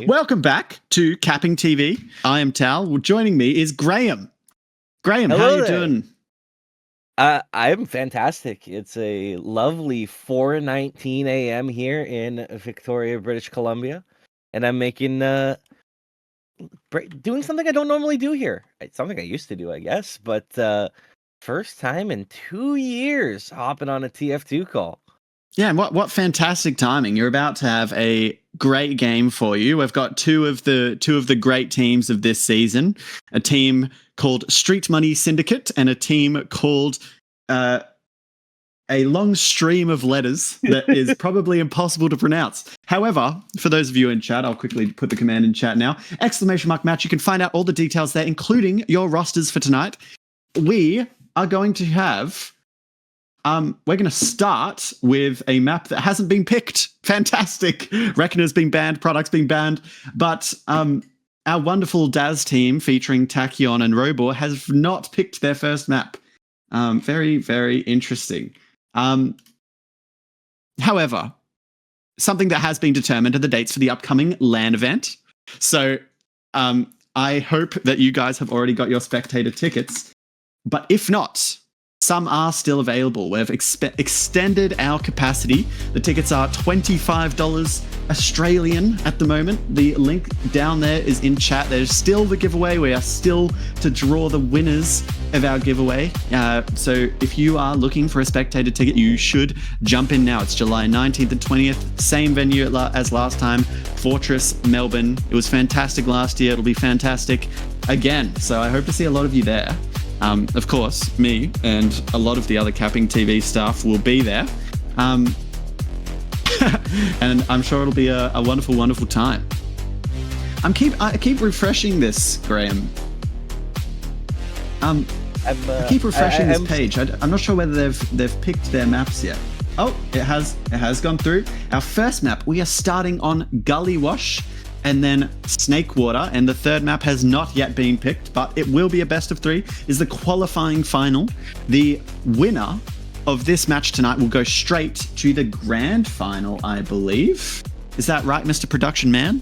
Welcome back to Capping TV. I am Tal. Well, joining me is Graham. Graham, Hello how are you there. doing? I'm fantastic. It's a lovely 4:19 a.m. here in Victoria, British Columbia, and I'm making doing something I don't normally do here. It's something I used to do, I guess, but first time in 2 years hopping on a TF2 call. Yeah, and what fantastic timing. You're about to have a great game for you. We've got two of the great teams of this season. A team called Street Money Syndicate and a team called a long stream of letters that is probably impossible to pronounce. However, for those of you in chat, I'll quickly put the command in chat now. !match. You can find out all the details there, including your rosters for tonight. We are going to have we're going to start with a map that hasn't been picked. Fantastic. Reckoner's been banned, products been banned, but our wonderful Daz team featuring Tachyon and Robor has not picked their first map. Very, very interesting. However, something that has been determined are the dates for the upcoming LAN event. So I hope that you guys have already got your spectator tickets, but if not, some are still available. We've extended our capacity. The tickets are $25 Australian at the moment. The link down there is in chat. There's still the giveaway. We are still to draw the winners of our giveaway. So if you are looking for a spectator ticket, you should jump in now. It's July 19th and 20th. Same venue as last time. Fortress, Melbourne. It was fantastic last year. It'll be fantastic again. So I hope to see a lot of you there. Of course, me and a lot of the other Capping TV staff will be there. And I'm sure it'll be a wonderful, wonderful time. I keep refreshing this, Graham. I keep refreshing this page. I'm not sure whether they've picked their maps yet. Oh, it has gone through. Our first map, we are starting on Gully Wash and then Snakewater, and the third map has not yet been picked, but it will be a best of 3, is the qualifying final. The winner of this match tonight will go straight to the grand final, I believe. Is that right, Mr. Production Man?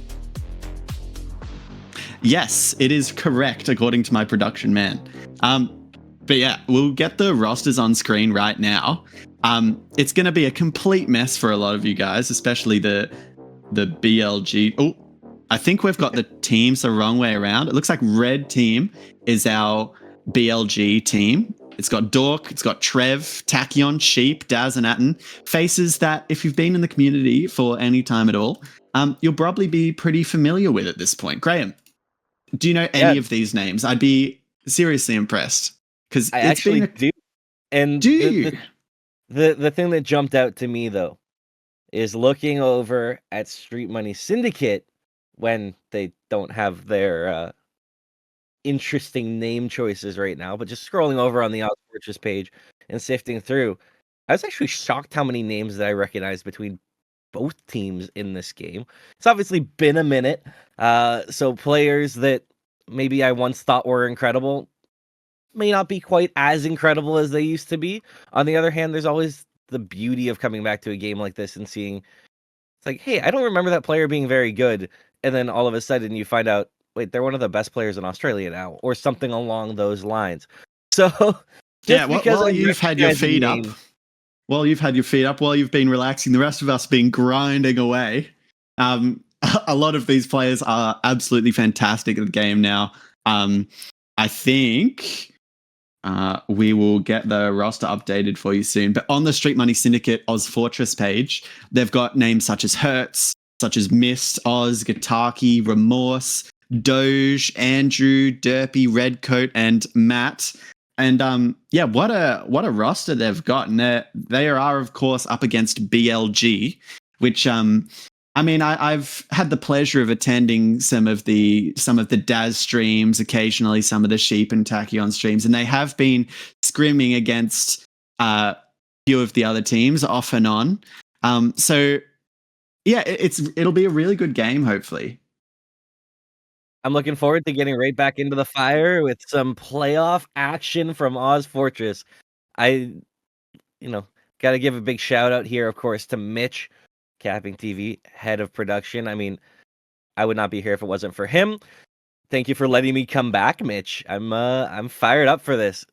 Yes, it is correct, according to my production man. But yeah, we'll get the rosters on screen right now. It's going to be a complete mess for a lot of you guys, especially the BLG. Oh, I think we've got the teams the wrong way around. It looks like red team is our BLG team. It's got Dork, it's got Trev, Tachyon, Sheep, Daz, and Atten. Faces that, if you've been in the community for any time at all, you'll probably be pretty familiar with at this point. Graham, do you know any of these names? I'd be seriously impressed. Because I actually do. And do you? The thing that jumped out to me, though, is looking over at Street Money Syndicate when they don't have their interesting name choices right now, but just scrolling over on the ozfortress page and sifting through, I was actually shocked how many names that I recognized between both teams in this game. It's obviously been a minute, so players that maybe I once thought were incredible may not be quite as incredible as they used to be. On the other hand, there's always the beauty of coming back to a game like this and seeing, it's like, hey, I don't remember that player being very good, and then all of a sudden you find out, wait, they're one of the best players in Australia now, or something along those lines. So, yeah, while you've had your feet up, while you've been relaxing, the rest of us been grinding away. A lot of these players are absolutely fantastic at the game now. I think we will get the roster updated for you soon. But on the Street Money Syndicate ozfortress page, they've got names such as Hertz, such as Mist, Oz, Gataki, Remorse, Doge, Andrew, Derpy, Redcoat, and Matt. And yeah, what a roster they've got. And they are, of course, up against BLG, which I mean, I've had the pleasure of attending some of the Daz streams, occasionally some of the Sheep and Tachyon streams, and they have been scrimming against a few of the other teams off and on. So yeah, it'll be a really good game, hopefully. I'm looking forward to getting right back into the fire with some playoff action from ozfortress. I, got to give a big shout out here, of course, to Mitch, CappingTV, head of production. I mean, I would not be here if it wasn't for him. Thank you for letting me come back, Mitch. I'm fired up for this.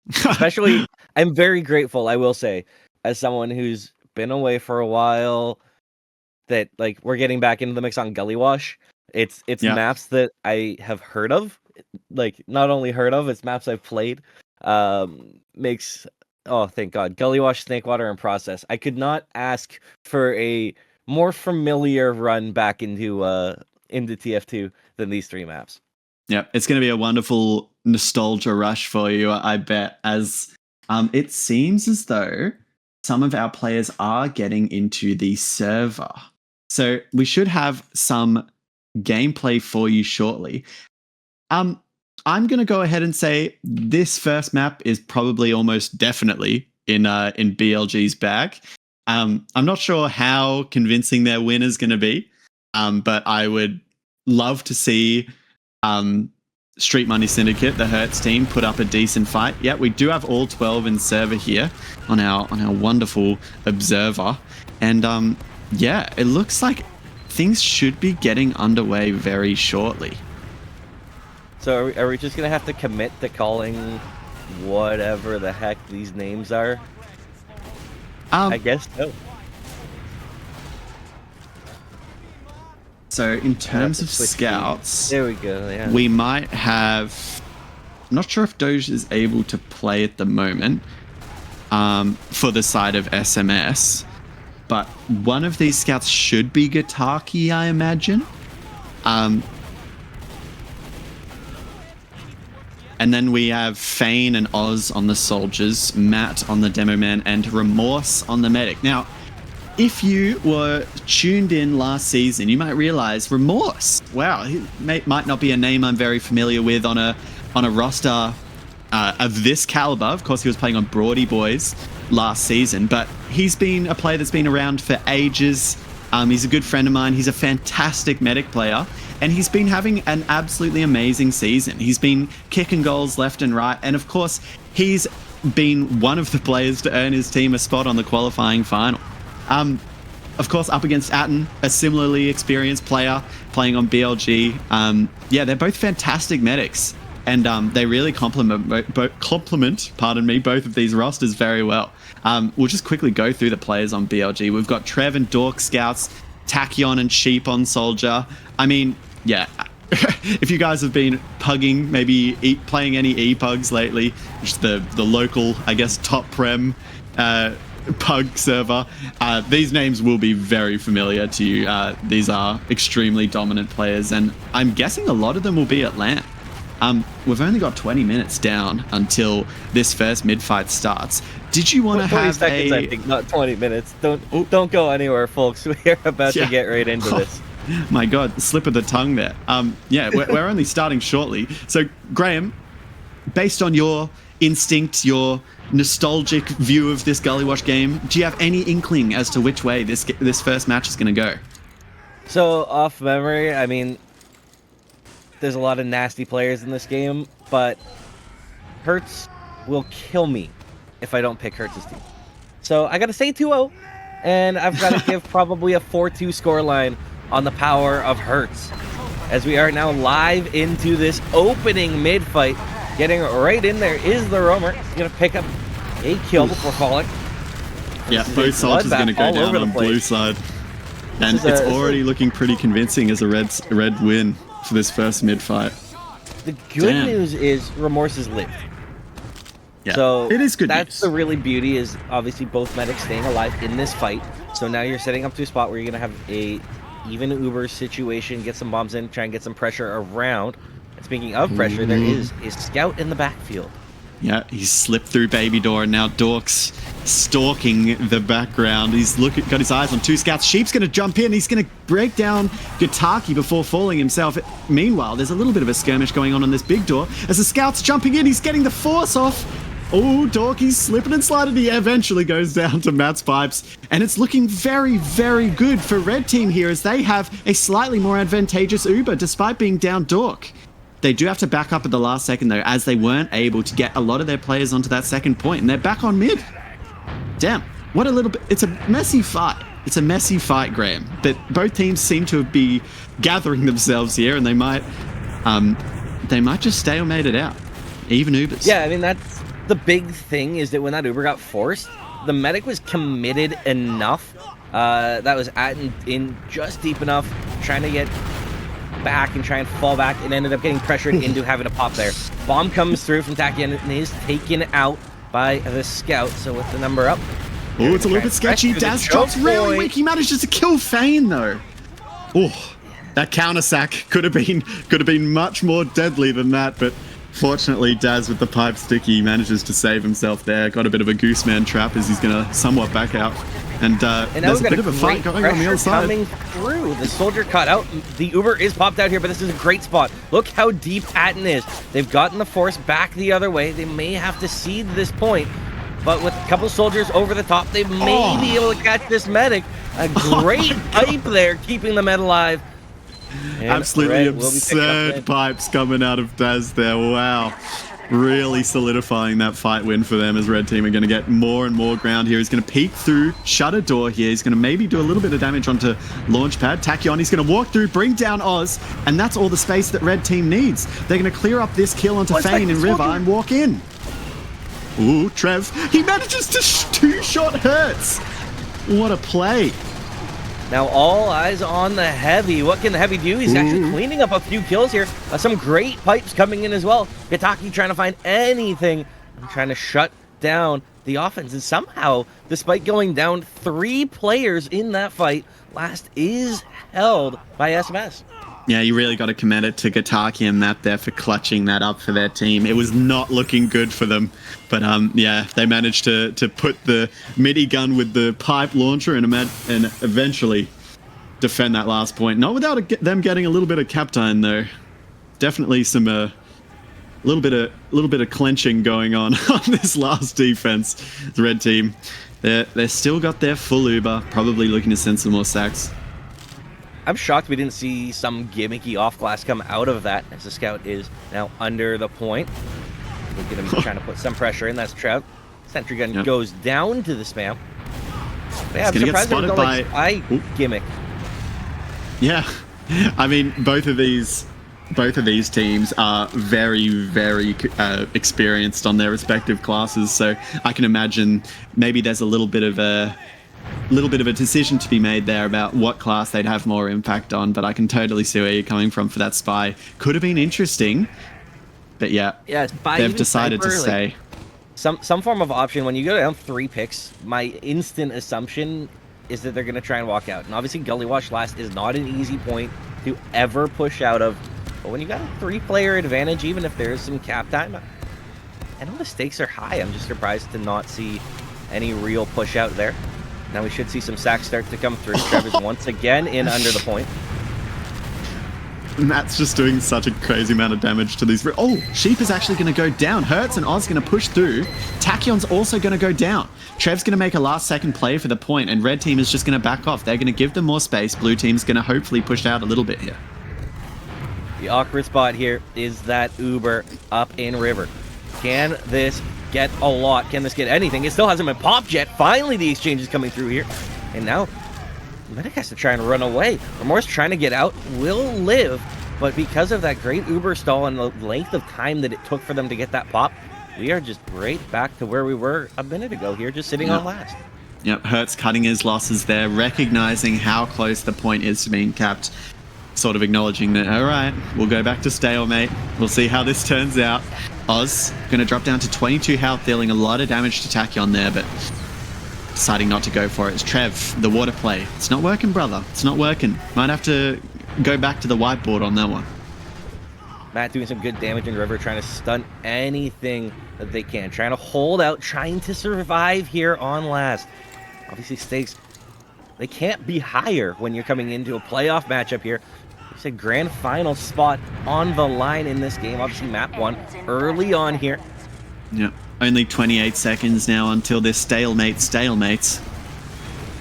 Especially, I'm very grateful, I will say, as someone who's been away for a while, that like we're getting back into the mix on Gully Wash. It's maps that I have heard of, like not only heard of, it's maps I've played. Makes thank God, Gully Wash, Snakewater, and Process. I could not ask for a more familiar run back into TF2 than these 3 maps. Yeah, it's going to be a wonderful nostalgia rush for you, I bet, as it seems as though some of our players are getting into the server. So we should have some gameplay for you shortly. I'm going to go ahead and say this first map is probably almost definitely in BLG's bag. I'm not sure how convincing their win is going to be, but I would love to see Street Money Syndicate, the Hertz team, put up a decent fight. Yeah, we do have all 12 in server here on our wonderful observer, and yeah, it looks like things should be getting underway very shortly. So are we just gonna have to commit to calling whatever the heck these names are? I guess so. So in terms of scouts, there we go. Yeah. We might have. I'm not sure if Doge is able to play at the moment for the side of SMS, but one of these scouts should be Gataki, I imagine. And then we have Fane and Oz on the soldiers, Matt on the demo man, and Remorse on the medic. Now, if you were tuned in last season, you might realize Remorse. Wow, he might not be a name I'm very familiar with on a roster of this caliber. Of course, he was playing on Broady Boys last season, but he's been a player that's been around for ages. He's a good friend of mine. He's a fantastic medic player, and he's been having an absolutely amazing season. He's been kicking goals left and right, and of course, he's been one of the players to earn his team a spot on the qualifying final. Of course, up against Atten, a similarly experienced player playing on BLG. Yeah, they're both fantastic medics, and they really complement both of these rosters very well. We'll just quickly go through the players on BLG. We've got Trev and Dork Scouts, Tachyon and Sheep on Soldier. I mean, yeah, if you guys have been pugging, maybe playing any e-pugs lately, which is the local, I guess, top prem pug server, these names will be very familiar to you. These are extremely dominant players, and I'm guessing a lot of them will be at LAN. We've only got 20 minutes down until this first mid-fight starts. Did you want to have 20 seconds, I think, not 20 minutes. Don't go anywhere, folks. We're about to get right into this. My God, slip of the tongue there. Yeah, we're only starting shortly. So, Graham, based on your instinct, your nostalgic view of this Gully Wash game, do you have any inkling as to which way this first match is going to go? So, off memory, I mean, there's a lot of nasty players in this game, but Hertz will kill me if I don't pick Hertz's team. So I got to say 2-0, and I've got to give probably a 4-2 scoreline on the power of Hertz, as we are now live into this opening mid-fight. Getting right in there is the Roamer. He's going to pick up a kill before falling. Yeah, both soldiers are going to go down on blue side. And it's already looking pretty convincing as a red win for this first mid-fight. The good news is Remorse is lived. Yeah, so it is good that's news. The really beauty is obviously both medics staying alive in this fight. So now you're setting up to a spot where you're going to have a even Uber situation, get some bombs in, try and get some pressure around. And speaking of pressure, there is a scout in the backfield. Yeah, he's slipped through Baby Door, and now Dork's stalking the background. He's got his eyes on 2 scouts. Sheep's going to jump in. He's going to break down Gataki before falling himself. Meanwhile, there's a little bit of a skirmish going on this big door. As the scout's jumping in, he's getting the force off. Oh, Dorky's slipping and sliding. He eventually goes down to Matt's pipes. And it's looking very, very good for Red Team here, as they have a slightly more advantageous Uber, despite being down Dork. They do have to back up at the last second, though, as they weren't able to get a lot of their players onto that second point, and they're back on mid. Damn, what a little bit. It's a messy fight. it's a messy fight, Graham. But both teams seem to be gathering themselves here, and they might just stalemate it out. Even Ubers. Yeah, I mean, that's the big thing, is that when that Uber got forced, the medic was committed enough. That was in just deep enough, trying to get back and try and fall back, and ended up getting pressured into having to pop there. Bomb comes through from Tachyon and is taken out by the scout. So with the number up. Oh, it's a little bit sketchy. Daz drops really weak. He manages to kill Fane though. Oh, that counter sack could have been much more deadly than that, but fortunately Daz with the pipe sticky manages to save himself there. Got a bit of a gooseman trap as he's gonna somewhat back out. And there's a bit of a fight going on the other side. Coming through. The soldier cut out. The Uber is popped out here, but this is a great spot. Look how deep Atten is. They've gotten the force back the other way. They may have to cede this point, but with a couple soldiers over the top, they may be able to catch this medic. A great pipe there, keeping the med alive. And absolutely absurd pipes coming out of Daz there. Wow. Really solidifying that fight win for them, as Red Team are going to get more and more ground here. He's going to peek through, shut a door here. He's going to maybe do a little bit of damage onto Launchpad. Tachyon, he's going to walk through, bring down Oz, and that's all the space that Red Team needs. They're going to clear up this kill onto Fane and River and walk in. Ooh, Trev. He manages to two-shot Hurts. What a play. Now all eyes on the Heavy. What can the Heavy do? He's actually cleaning up a few kills here. Some great pipes coming in as well. Gataki trying to find anything, trying to shut down the offense. And somehow, despite going down 3 players in that fight, last is held by SMS. Yeah, you really got to commend it to Gataki and Matt there for clutching that up for their team. It was not looking good for them. But yeah, they managed to put the midi gun with the pipe launcher and eventually defend that last point. Not without them getting a little bit of cap time though. Definitely some little bit of clenching going on this last defense. The Red Team, they still got their full Uber, probably looking to send some more sacks. I'm shocked we didn't see some gimmicky off-glass come out of that, as the scout is now under the point. Look at him trying to put some pressure in. That's Trev. Sentry gun goes down to the spam. Yeah, I'm surprised they don't like gimmick. Yeah, I mean, both of these teams are very, very experienced on their respective classes, so I can imagine maybe there's a little bit of a decision to be made there about what class they'd have more impact on, but I can totally see where you're coming from for that spy. Could have been interesting, but yeah, they've decided to stay. Some form of option. When you go down 3 picks, my instant assumption is that they're going to try and walk out. And obviously Gully Wash last is not an easy point to ever push out of. But when you got a 3-player advantage, even if there is some cap time, I know the stakes are high. I'm just surprised to not see any real push out there. Now we should see some sacks start to come through. Trevor's once again in under the point. Matt's just doing such a crazy amount of damage to these. Oh, Sheep is actually going to go down. Hurts and Oz going to push through. Tachyon's also going to go down. Trev's going to make a last-second play for the point, and Red Team is just going to back off. They're going to give them more space. Blue Team's going to hopefully push out a little bit here. The awkward spot here is that Uber up in River. Can this get a lot? Can this get anything? It still hasn't been popped yet. Finally, the exchange is coming through here. And now, Medic has to try and run away. Remorse trying to get out, will live, but because of that great Uber stall and the length of time that it took for them to get that pop, we are just right back to where we were a minute ago here, just sitting on last. Yep, Hurts cutting his losses there, recognizing how close the point is to being capped. Sort of acknowledging that, all right, we'll go back to stalemate. We'll see how this turns out. Oz going to drop down to 22 health, dealing a lot of damage to Tachyon there, but deciding not to go for it. It's Trev, the water play. It's not working, brother. It's not working. Might have to go back to the whiteboard on that one. Matt doing some good damage in River, trying to stun anything that they can. Trying to hold out, trying to survive here on last. Obviously, stakes, they can't be higher when you're coming into a playoff matchup here. It's a grand final spot on the line in this game. Obviously, map 1 early on here. Yep. Only 28 seconds now until this stalemates.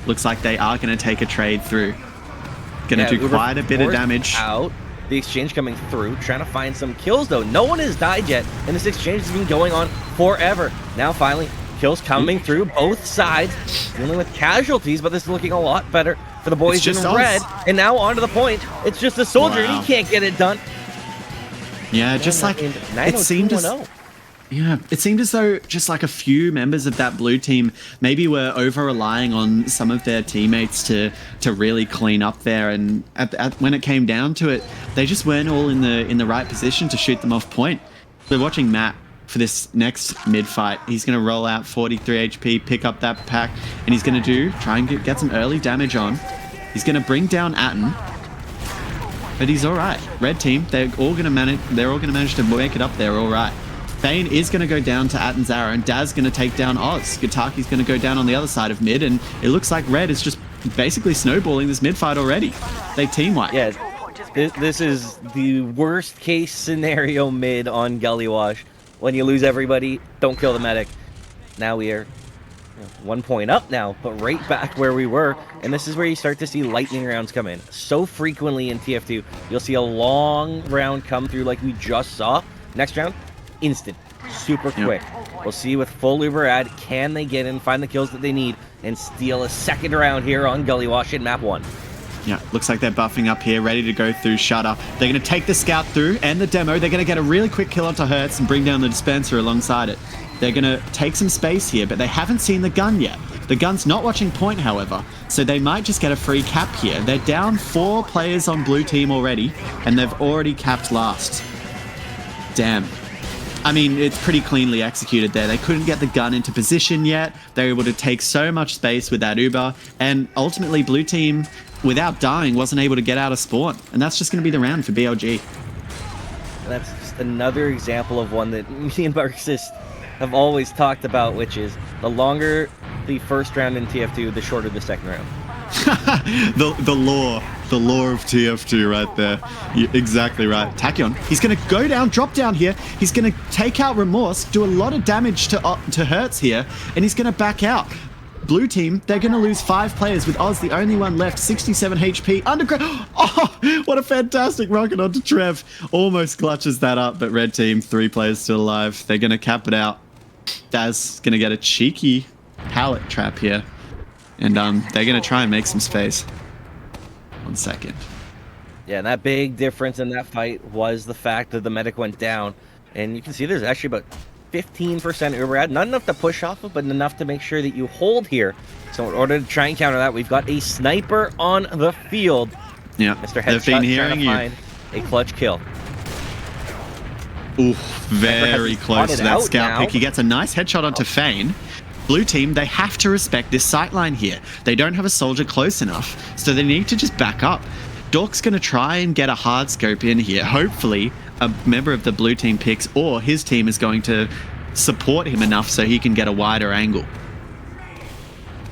Looks like they are going to take a trade through. Going to do quite a bit of damage. Out. The exchange coming through, trying to find some kills though. No one has died yet, and this exchange has been going on forever. Now finally, Kills coming through both sides, dealing with casualties, but this is looking a lot better for the boys in red. And now onto the point. It's just a soldier, and he can't get it done. Yeah, just like it seemed as though just like a few members of that blue team maybe were over relying on some of their teammates to really clean up there, and when it came down to it, they just weren't all in the right position to shoot them off point. We're watching Matt for this next mid fight. He's going to roll out 43 HP, pick up that pack, and he's going to try and get some early damage on. He's going to bring down Atten, but he's all right. Red team, they're all going to manage to make it up there all right. Thane is going to go down to Atten's arrow, and Daz going to take down Oz. Gataki's going to go down on the other side of mid, and it looks like Red is just basically snowballing this mid fight already. They team wipe. Yeah, this is the worst case scenario mid on Gully Wash. When you lose everybody, don't kill the medic. Now we are 1 point up now, but right back where we were. And this is where you start to see lightning rounds come in. So frequently in TF2, you'll see a long round come through like we just saw. Next round, instant, super quick. We'll see with full Uber ad, can they get in, find the kills that they need, and steal a second round here on Gully Wash in map 1. Yeah, looks like they're buffing up here, ready to go through Shutter. They're going to take the scout through and the demo. They're going to get a really quick kill onto Hertz and bring down the dispenser alongside it. They're going to take some space here, but they haven't seen the gun yet. The gun's not watching point, however, so they might just get a free cap here. They're down 4 players on blue team already, and they've already capped last. Damn. I mean, it's pretty cleanly executed there. They couldn't get the gun into position yet. They were able to take so much space with that Uber, and ultimately blue team, without dying, wasn't able to get out of spawn. And that's just going to be the round for BLG. And that's just another example of one that me and Marxist have always talked about, which is the longer the first round in TF2, the shorter the second round. the law of TF2 right there. You're exactly right. Tachyon, he's going to go down, drop down here. He's going to take out Remorse, do a lot of damage to Hertz here, and he's going to back out. Blue team, they're going to lose 5 players with Oz, the only one left, 67 HP. Underground. Oh, what a fantastic rocket onto Trev. Almost clutches that up, but red team, 3 players still alive. They're going to cap it out. Daz going to get a cheeky pallet trap here. And they're going to try and make some space. 1 second. Yeah, and that big difference in that fight was the fact that the medic went down. And you can see there's actually about 15% Uber ad. Not enough to push off of, but enough to make sure that you hold here. So in order to try and counter that, we've got a sniper on the field. Yeah, Mr. Headshot trying to find a clutch kill. Ooh, very close to that scout pick. He gets a nice headshot onto Fane. Blue team, they have to respect this sightline here. They don't have a soldier close enough, so they need to just back up. Dork's going to try and get a hard scope in here. Hopefully, a member of the blue team picks, or his team is going to support him enough so he can get a wider angle.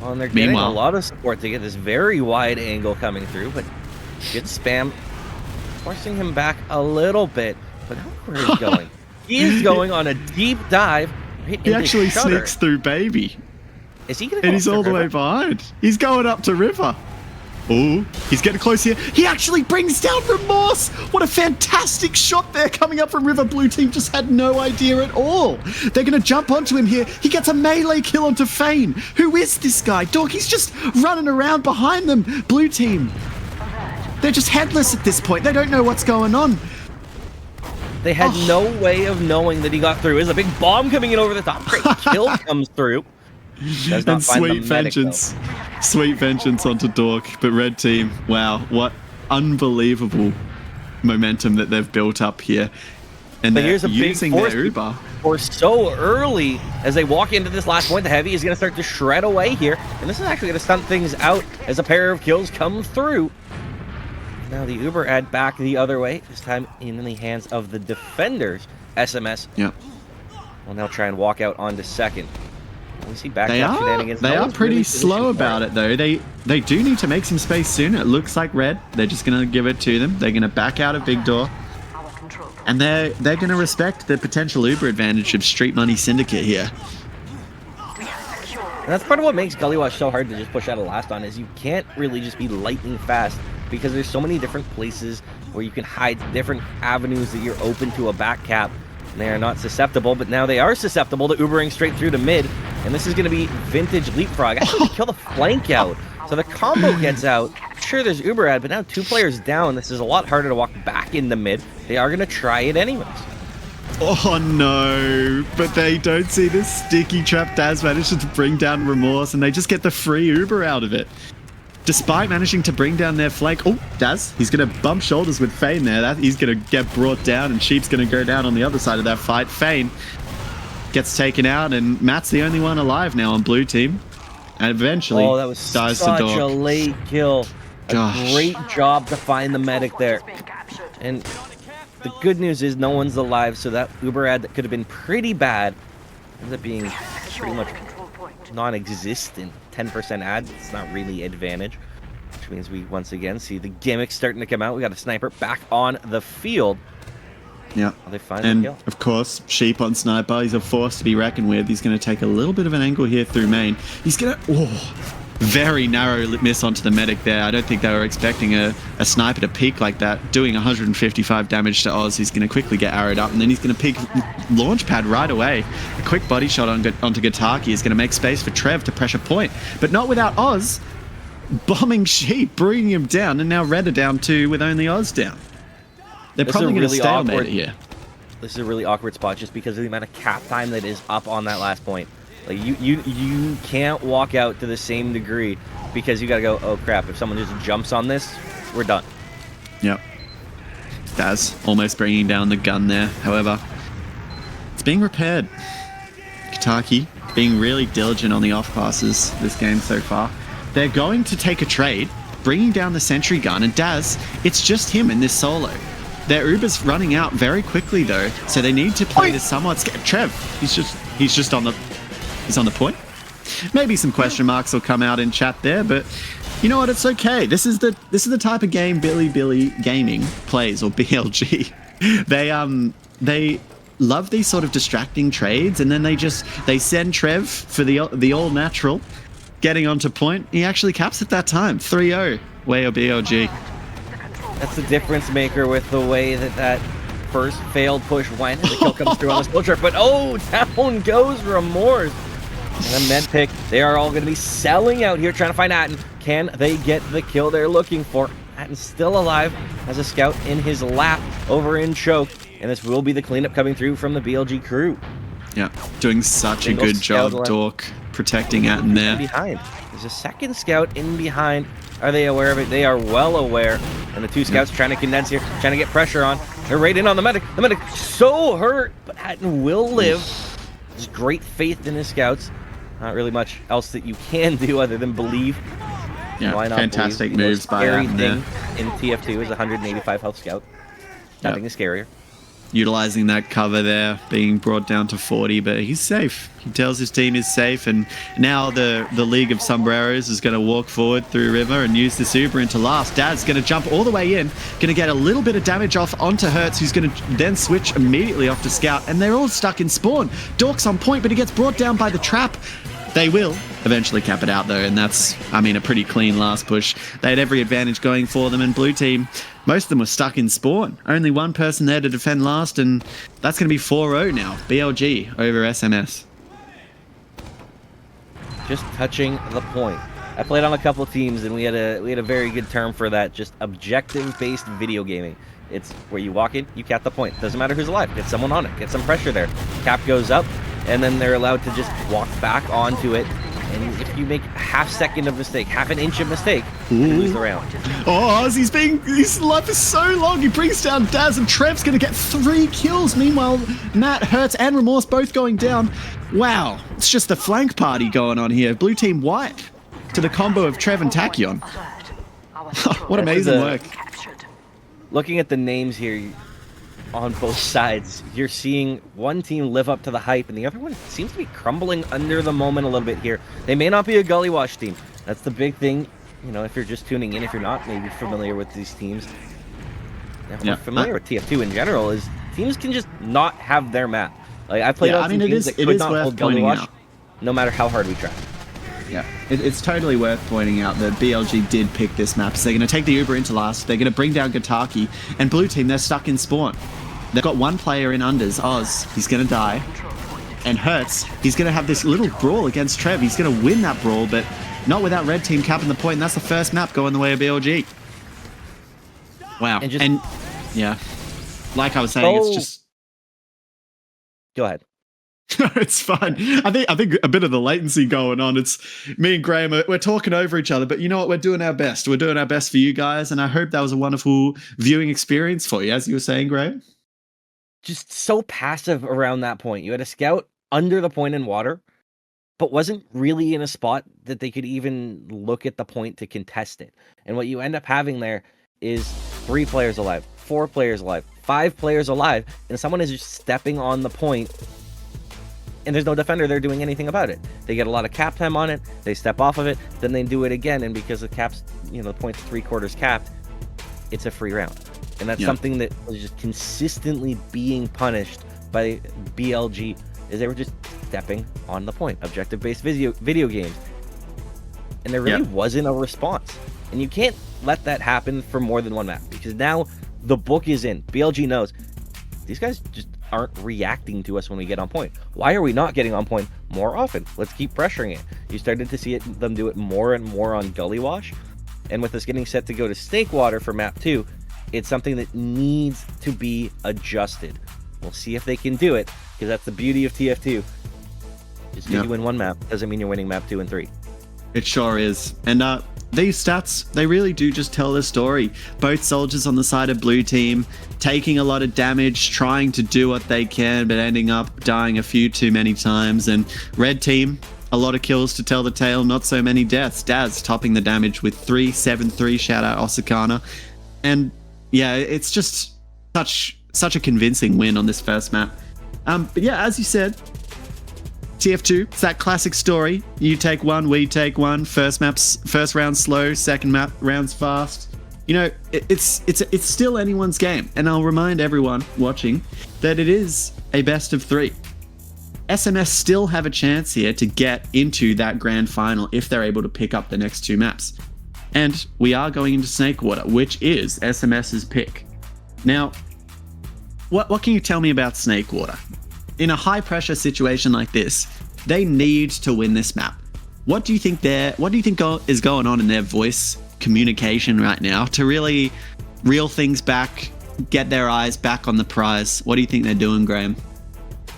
Well, and they're getting a lot of support to get this very wide angle coming through, but good spam, forcing him back a little bit. But look where he's going. He is going on a deep dive. He actually sneaks through Baby. Is he going to go And he's all the way behind. He's going up to River. Oh, he's getting close here. He actually brings down Remorse. What a fantastic shot there coming up from River. Blue team just had no idea at all. They're going to jump onto him here. He gets a melee kill onto Fane. Who is this guy? Dog, he's just running around behind them. Blue team. They're just headless at this point. They don't know what's going on. They had no way of knowing that he got through. There's a big bomb coming in over the top. Great kill comes through. Does not and find sweet the medic, vengeance. Sweet vengeance onto Dork. But red team, wow, what unbelievable momentum that they've built up here. And they're here's a using big their Uber. Or so early as they walk into this last point. The heavy is going to start to shred away here. And this is actually going to stunt things out as a pair of kills come through. Now the Uber ad back the other way, this time in the hands of the defenders. SMS will now try and walk out onto second. We see back shenanigans. They are pretty slow about it though. They do need to make some space soon. It looks like red. They're just going to give it to them. They're going to back out of big door. And they're going to respect the potential Uber advantage of Street Money Syndicate here. And that's part of what makes Gully Wash so hard to just push out a last on, is you can't really just be lightning fast because there's so many different places where you can hide, different avenues that you're open to a back cap. And they are not susceptible, but now they are susceptible to Ubering straight through to mid. And this is going to be vintage leapfrog. Actually, kill the flank out. So the combo gets out. Sure, there's Uberad, but now 2 players down. This is a lot harder to walk back in the mid. They are going to try it anyways. Oh no, but they don't see this sticky trap. Daz manages to bring down Remorse, and they just get the free Uber out of it. Despite managing to bring down their flank. Oh, Daz, he's going to bump shoulders with Fane there. He's going to get brought down, and Sheep's going to go down on the other side of that fight. Fane gets taken out, and Matt's the only one alive now on blue team. And eventually, that was dies such to Dork. a late kill. Gosh. A great job to find the medic there. And the good news is no one's alive, so that Uber ad that could have been pretty bad ends up being pretty much non-existent. 10% ad, it's not really advantage, which means we once again see the gimmicks starting to come out. We got a sniper back on the field. Yeah, They find and the kill. of course, Sheep on sniper. He's a force to be reckoned with. He's going to take a little bit of an angle here through main. He's going to... very narrow miss onto the medic there. I don't think they were expecting a sniper to peek like that. Doing 155 damage to Oz. He's going to quickly get arrowed up, and then he's going to peek launch pad right away. A quick body shot onto Gataki is going to make space for Trev to pressure point, but not without Oz bombing Sheep, bringing him down, and now Red are down too with only Oz down. They're probably going to stalemate it here. This is a really awkward spot just because of the amount of cap time that is up on that last point. Like you can't walk out to the same degree because you gotta go, oh crap, if someone just jumps on this, we're done. Yep. Daz almost bringing down the gun there. However, it's being repaired. Kitaki being really diligent on the off passes this game so far. They're going to take a trade, bringing down the sentry gun, and Daz, it's just him in this solo. Their Uber's running out very quickly though, so they need to play this somewhat Trev, he's just on the... He's on the point. Maybe some question marks will come out in chat there, but you know what? It's okay. This is the type of game Billy Gaming plays, or BLG. They love these sort of distracting trades, and then they send Trev for the all natural, getting onto point. He actually caps it that time. 3-0 way of BLG. That's the difference maker with the way that first failed push went. The kill comes through on the skill chart, but down goes Remorse. And a med pick. They are all going to be selling out here, trying to find Atten. Can they get the kill they're looking for? Atten's still alive, has a scout in his lap over in choke, and this will be the cleanup coming through from the BLG crew. Yeah, doing such a good job, Dork, protecting Atten there. Behind. There's a second scout in behind. Are they aware of it? They are well aware. And the 2 scouts trying to condense here, trying to get pressure on. They're right in on the medic. The medic so hurt, but Atten will live. There's great faith in his scouts. Not really much else that you can do other than believe. Yeah, why not fantastic believe? moves by Atten there. In TF2 is 185 health scout. Nothing is scarier. Utilizing that cover there, being brought down to 40, but he's safe. He tells his team is safe, and now the League of Sombreros is going to walk forward through River and use this Uber into last. Dad's going to jump all the way in, going to get a little bit of damage off onto Hertz, who's going to then switch immediately off to Scout, and they're all stuck in spawn. Dork's on point, but he gets brought down by the trap. They will eventually cap it out though, and that's, I mean, a pretty clean last push. They had every advantage going for them, and blue team, most of them were stuck in spawn. Only one person there to defend last, and that's going to be 4-0 now. BLG over SMS. Just touching the point. I played on a couple teams, and we had a very good term for that. Just objective-based video gaming. It's where you walk in, you cap the point. Doesn't matter who's alive. Get someone on it. Get some pressure there. Cap goes up, and then they're allowed to just walk back onto it. And if you make a half second of mistake, half an inch of mistake, you lose the round. Oh, his life is so long. He brings down Daz, and Trev's going to get 3 kills. Meanwhile, Matt, Hertz, and Remorse both going down. Wow, it's just the flank party going on here. Blue team wipe to the combo of Trev and Tachyon. What amazing work. Looking at the names here on both sides, you're seeing one team live up to the hype, and the other one seems to be crumbling under the moment a little bit here. They may not be a gully wash team. That's the big thing, you know, if you're just tuning in, if you're not maybe familiar with these teams. We're familiar with TF2 in general, is teams can just not have their map. Like, I played on some teams that could not hold gully wash, no matter how hard we try. Yeah, it's totally worth pointing out that BLG did pick this map. So they're going to take the Uber into last. They're going to bring down Gataki. And blue team, they're stuck in spawn. They've got one player in unders, Oz. He's going to die. And Hertz, he's going to have this little brawl against Trev. He's going to win that brawl, but not without red team capping the point, and that's the first map going the way of BLG. Wow. And yeah, like I was saying, it's just... Go ahead. It's fine. I think a bit of the latency going on. It's me and Graham, we're talking over each other, but you know what? We're doing our best. We're doing our best for you guys, and I hope that was a wonderful viewing experience for you, as you were saying, Graham. Just so passive around that point. You had a scout under the point in water, but wasn't really in a spot that they could even look at the point to contest it. And what you end up having there is 3 players alive, 4 players alive, 5 players alive, and someone is just stepping on the point, and there's no defender there doing anything about it. They get a lot of cap time on it, they step off of it, then they do it again, and because the cap's, the point's 3/4 capped, it's a free round. And that's something that was just consistently being punished by BLG, is they were just stepping on the point. Objective-based video games. And there really wasn't a response. And you can't let that happen for more than one map, because now the book is in. BLG knows these guys just aren't reacting to us when we get on point. Why are we not getting on point more often? Let's keep pressuring it. You started to see them do it more and more on Gully Wash. And with us getting set to go to Snakewater for map 2, it's something that needs to be adjusted. We'll see if they can do it, because that's the beauty of TF2. Just because you win one map doesn't mean you're winning map 2 and 3. It sure is. And these stats, they really do just tell the story. Both soldiers on the side of blue team, taking a lot of damage, trying to do what they can, but ending up dying a few too many times. And red team, a lot of kills to tell the tale, not so many deaths. Daz topping the damage with 373, shout out Osakana. And yeah, it's just such a convincing win on this first map. But yeah, as you said, TF2, it's that classic story. You take one, we take one. First round slow, second map rounds fast. It's still anyone's game, and I'll remind everyone watching that it is a best of 3. SMS still have a chance here to get into that grand final if they're able to pick up the next 2 maps. And we are going into Snakewater, which is SMS's pick. Now, what can you tell me about Snakewater? In a high pressure situation like this, they need to win this map. What do you think is going on in their voice communication right now to really reel things back, get their eyes back on the prize? What do you think they're doing, Graham?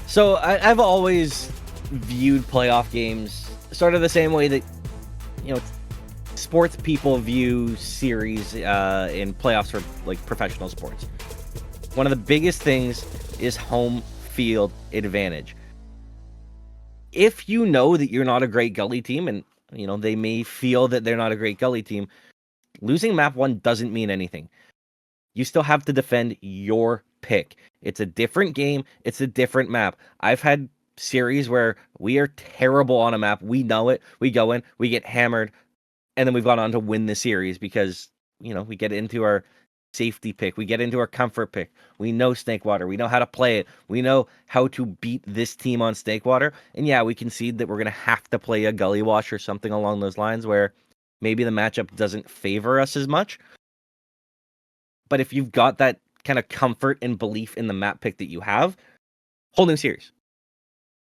So I've always viewed playoff games sort of the same way that, sports people view series in playoffs for like professional sports. One of the biggest things is home field advantage. If you know that you're not a great gully team, and they may feel that they're not a great gully team, losing map 1 doesn't mean anything. You still have to defend your pick. It's a different game, it's a different map. I've had series where we are terrible on a map, we know it, we go in, we get hammered, and then we've gone on to win the series because we get into our safety pick, we get into our comfort pick, we know Snakewater, we know how to play it, we know how to beat this team on Snakewater. And yeah, we concede that we're gonna have to play a Gully Wash or something along those lines where maybe the matchup doesn't favor us as much. But if you've got that kind of comfort and belief in the map pick that you have, whole new series.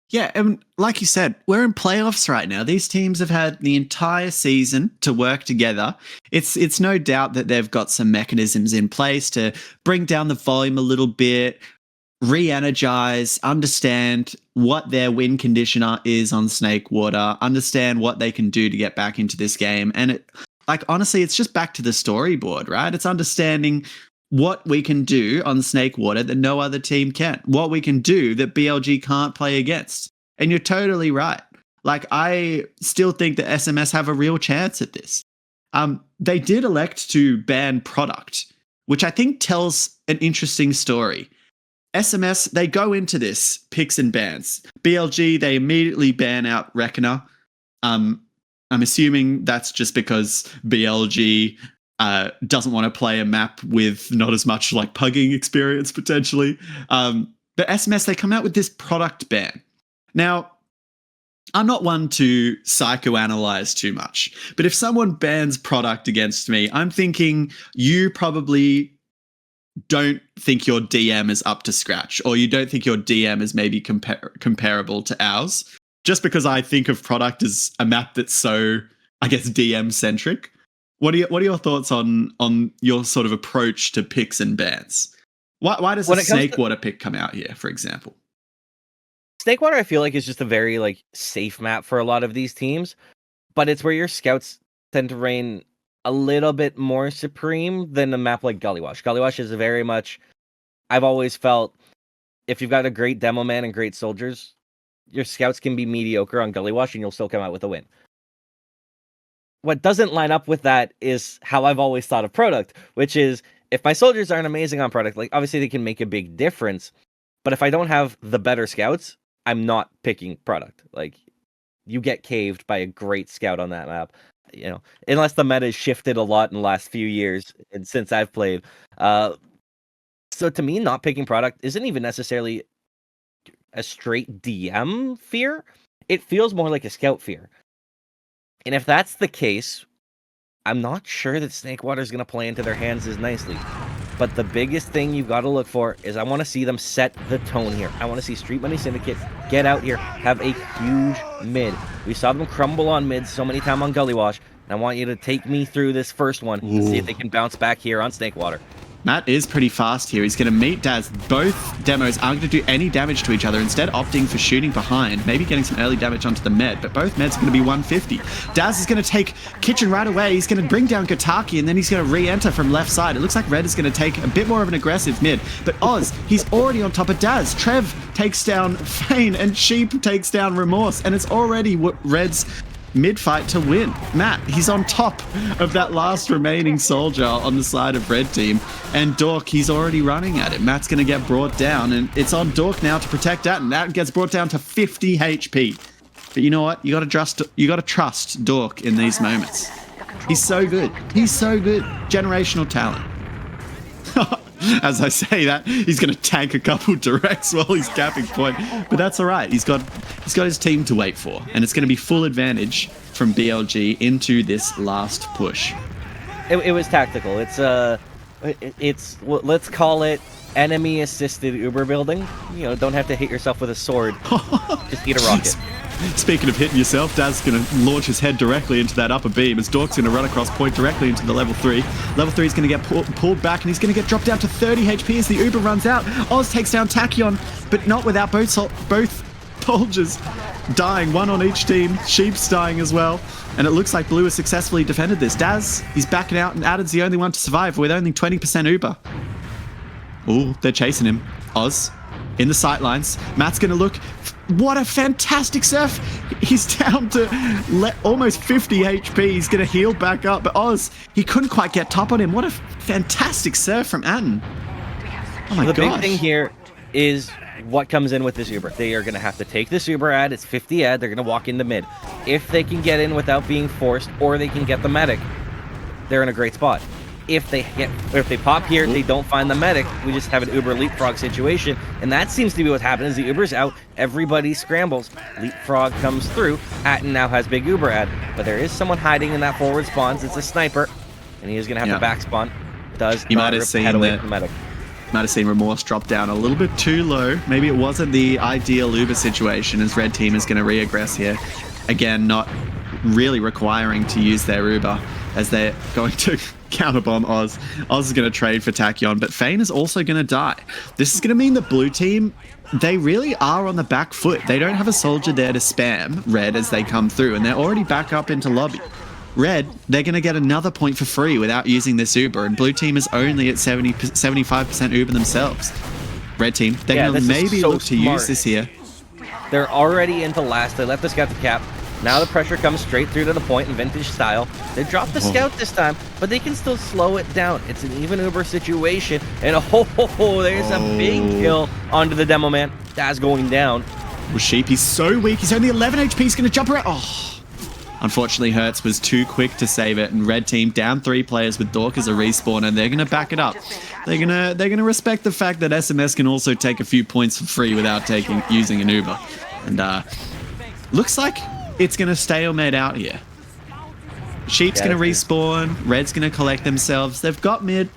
Yeah, and like you said, we're in playoffs right now. These teams have had the entire season to work together. It's no doubt that they've got some mechanisms in place to bring down the volume a little bit, re-energize, understand what their win conditioner is on Snakewater, understand what they can do to get back into this game. And honestly, it's just back to the storyboard, right? It's understanding what we can do on Snakewater that no other team can. What we can do that BLG can't play against. And you're totally right. I still think that SMS have a real chance at this. They did elect to ban product, which I think tells an interesting story. SMS, they go into this picks and bans. BLG, they immediately ban out Reckoner. I'm assuming that's just because BLG doesn't want to play a map with not as much pugging experience potentially. But SMS, they come out with this product ban. Now, I'm not one to psychoanalyze too much, but if someone bans product against me, I'm thinking you probably don't think your DM is up to scratch, or you don't think your DM is maybe comparable to ours, just because I think of Product as a map that's so, I guess, DM centric. What are your thoughts on your sort of approach to picks and bans? Why does a Snakewater pick come out here, for example? Snakewater, I feel like, is just a very like safe map for a lot of these teams, but it's where your scouts tend to reign a little bit more supreme than a map like Gullywash. Gullywash is very much, I've always felt, if you've got a great demo man and great soldiers, your scouts can be mediocre on Gullywash and you'll still come out with a win. What doesn't line up with that is how I've always thought of Product, which is, if my soldiers aren't amazing on Product, like obviously they can make a big difference, but if I don't have the better scouts, I'm not picking Product. Like, you get caved by a great scout on that map, you know, unless the meta has shifted a lot in the last few years and since I've played. So to me, not picking Product isn't even necessarily a straight DM fear. It feels more like a scout fear. And if that's the case, I'm not sure that Snakewater is going to play into their hands as nicely. But the biggest thing you've got to look for is I want to see them set the tone here. I want to see Street Money Syndicate get out here, have a huge mid. We saw them crumble on mid so many times on Gullywash. And I want you to take me through this first one and see if they can bounce back here on Snakewater. Matt is pretty fast here. He's going to meet Daz. Both demos aren't going to do any damage to each other, instead opting for shooting behind, maybe getting some early damage onto the med, but both meds are going to be 150. Daz is going to take Kitchen right away. He's going to bring down Gataki, and then he's going to re-enter from left side. It looks like Red is going to take a bit more of an aggressive mid, but Oz, he's already on top of Daz. Trev takes down Fane, and Sheep takes down Remorse, and it's already Red's mid-fight to win. Matt, he's on top of that last remaining soldier on the side of Red Team, and Dork, he's already running at it. Matt's going to get brought down, and it's on Dork now to protect that, and that gets brought down to 50 HP. But you know what? You got to trust Dork in these moments. He's so good. He's so good. Generational talent. As I say that, he's going to tank a couple directs while he's capping point, but that's all right. He's got his team to wait for, and it's going to be full advantage from BLG into this last push. It was tactical. It's let's call it enemy assisted Uber building. You know, don't have to hit yourself with a sword. Just eat a rocket. Speaking of hitting yourself, Daz's going to launch his head directly into that upper beam as Dork's going to run across point directly into the level 3. Level 3 is going to get pulled back, and he's going to get dropped down to 30 HP as the Uber runs out. Oz takes down Tachyon, but not without both soldiers dying, one on each team. Sheep's dying as well, and it looks like Blue has successfully defended this. Daz, he's backing out, and Added's the only one to survive with only 20% Uber. Ooh, they're chasing him. Oz in the sightlines. Matt's going to look. What a fantastic surf. He's down to almost 50 HP. He's going to heal back up. But Oz, he couldn't quite get top on him. What a fantastic surf from Atten. Oh my gosh. The big thing here is what comes in with this Uber. They are going to have to take this Uber ad. It's 50 ad. They're going to walk into mid. If they can get in without being forced, or they can get the medic, they're in a great spot. If they pop here, they don't find the medic, we just have an Uber leapfrog situation, and that seems to be what's happening. Is the Uber's out, everybody scrambles, leapfrog comes through, Atten now has big Uber ad, but there is someone hiding in that forward spawns. It's a sniper, and he is going to have to back spawn. You might have seen that. Might have seen Remorse drop down a little bit too low. Maybe it wasn't the ideal Uber situation, as Red Team is going to re-aggress here. Again, not really requiring to use their Uber, as they're going to counterbomb Oz. Oz is going to trade for Tachyon, but Fane is also going to die. This is going to mean the Blue Team, they really are on the back foot. They don't have a soldier there to spam Red as they come through, and they're already back up into lobby. Red, they're going to get another point for free without using this Uber, and Blue Team is only at 75% Uber themselves. Red Team, they're going to maybe look to use this here. They're already into last. They left the scout to cap. Now the pressure comes straight through to the point in vintage style. They drop the scout this time, but they can still slow it down. It's an even Uber situation, and there's a big kill onto the demo man. That's going down. Well, Sheep, he's so weak. He's only 11 HP. He's going to jump around. Unfortunately, Hertz was too quick to save it, and Red Team down 3 players with Dork as a respawn, and they're going to back it up. They're gonna respect the fact that SMS can also take a few points for free without using an Uber, and looks like it's going to stalemate out here. Sheep's going to respawn. Red's going to collect themselves. They've got mid.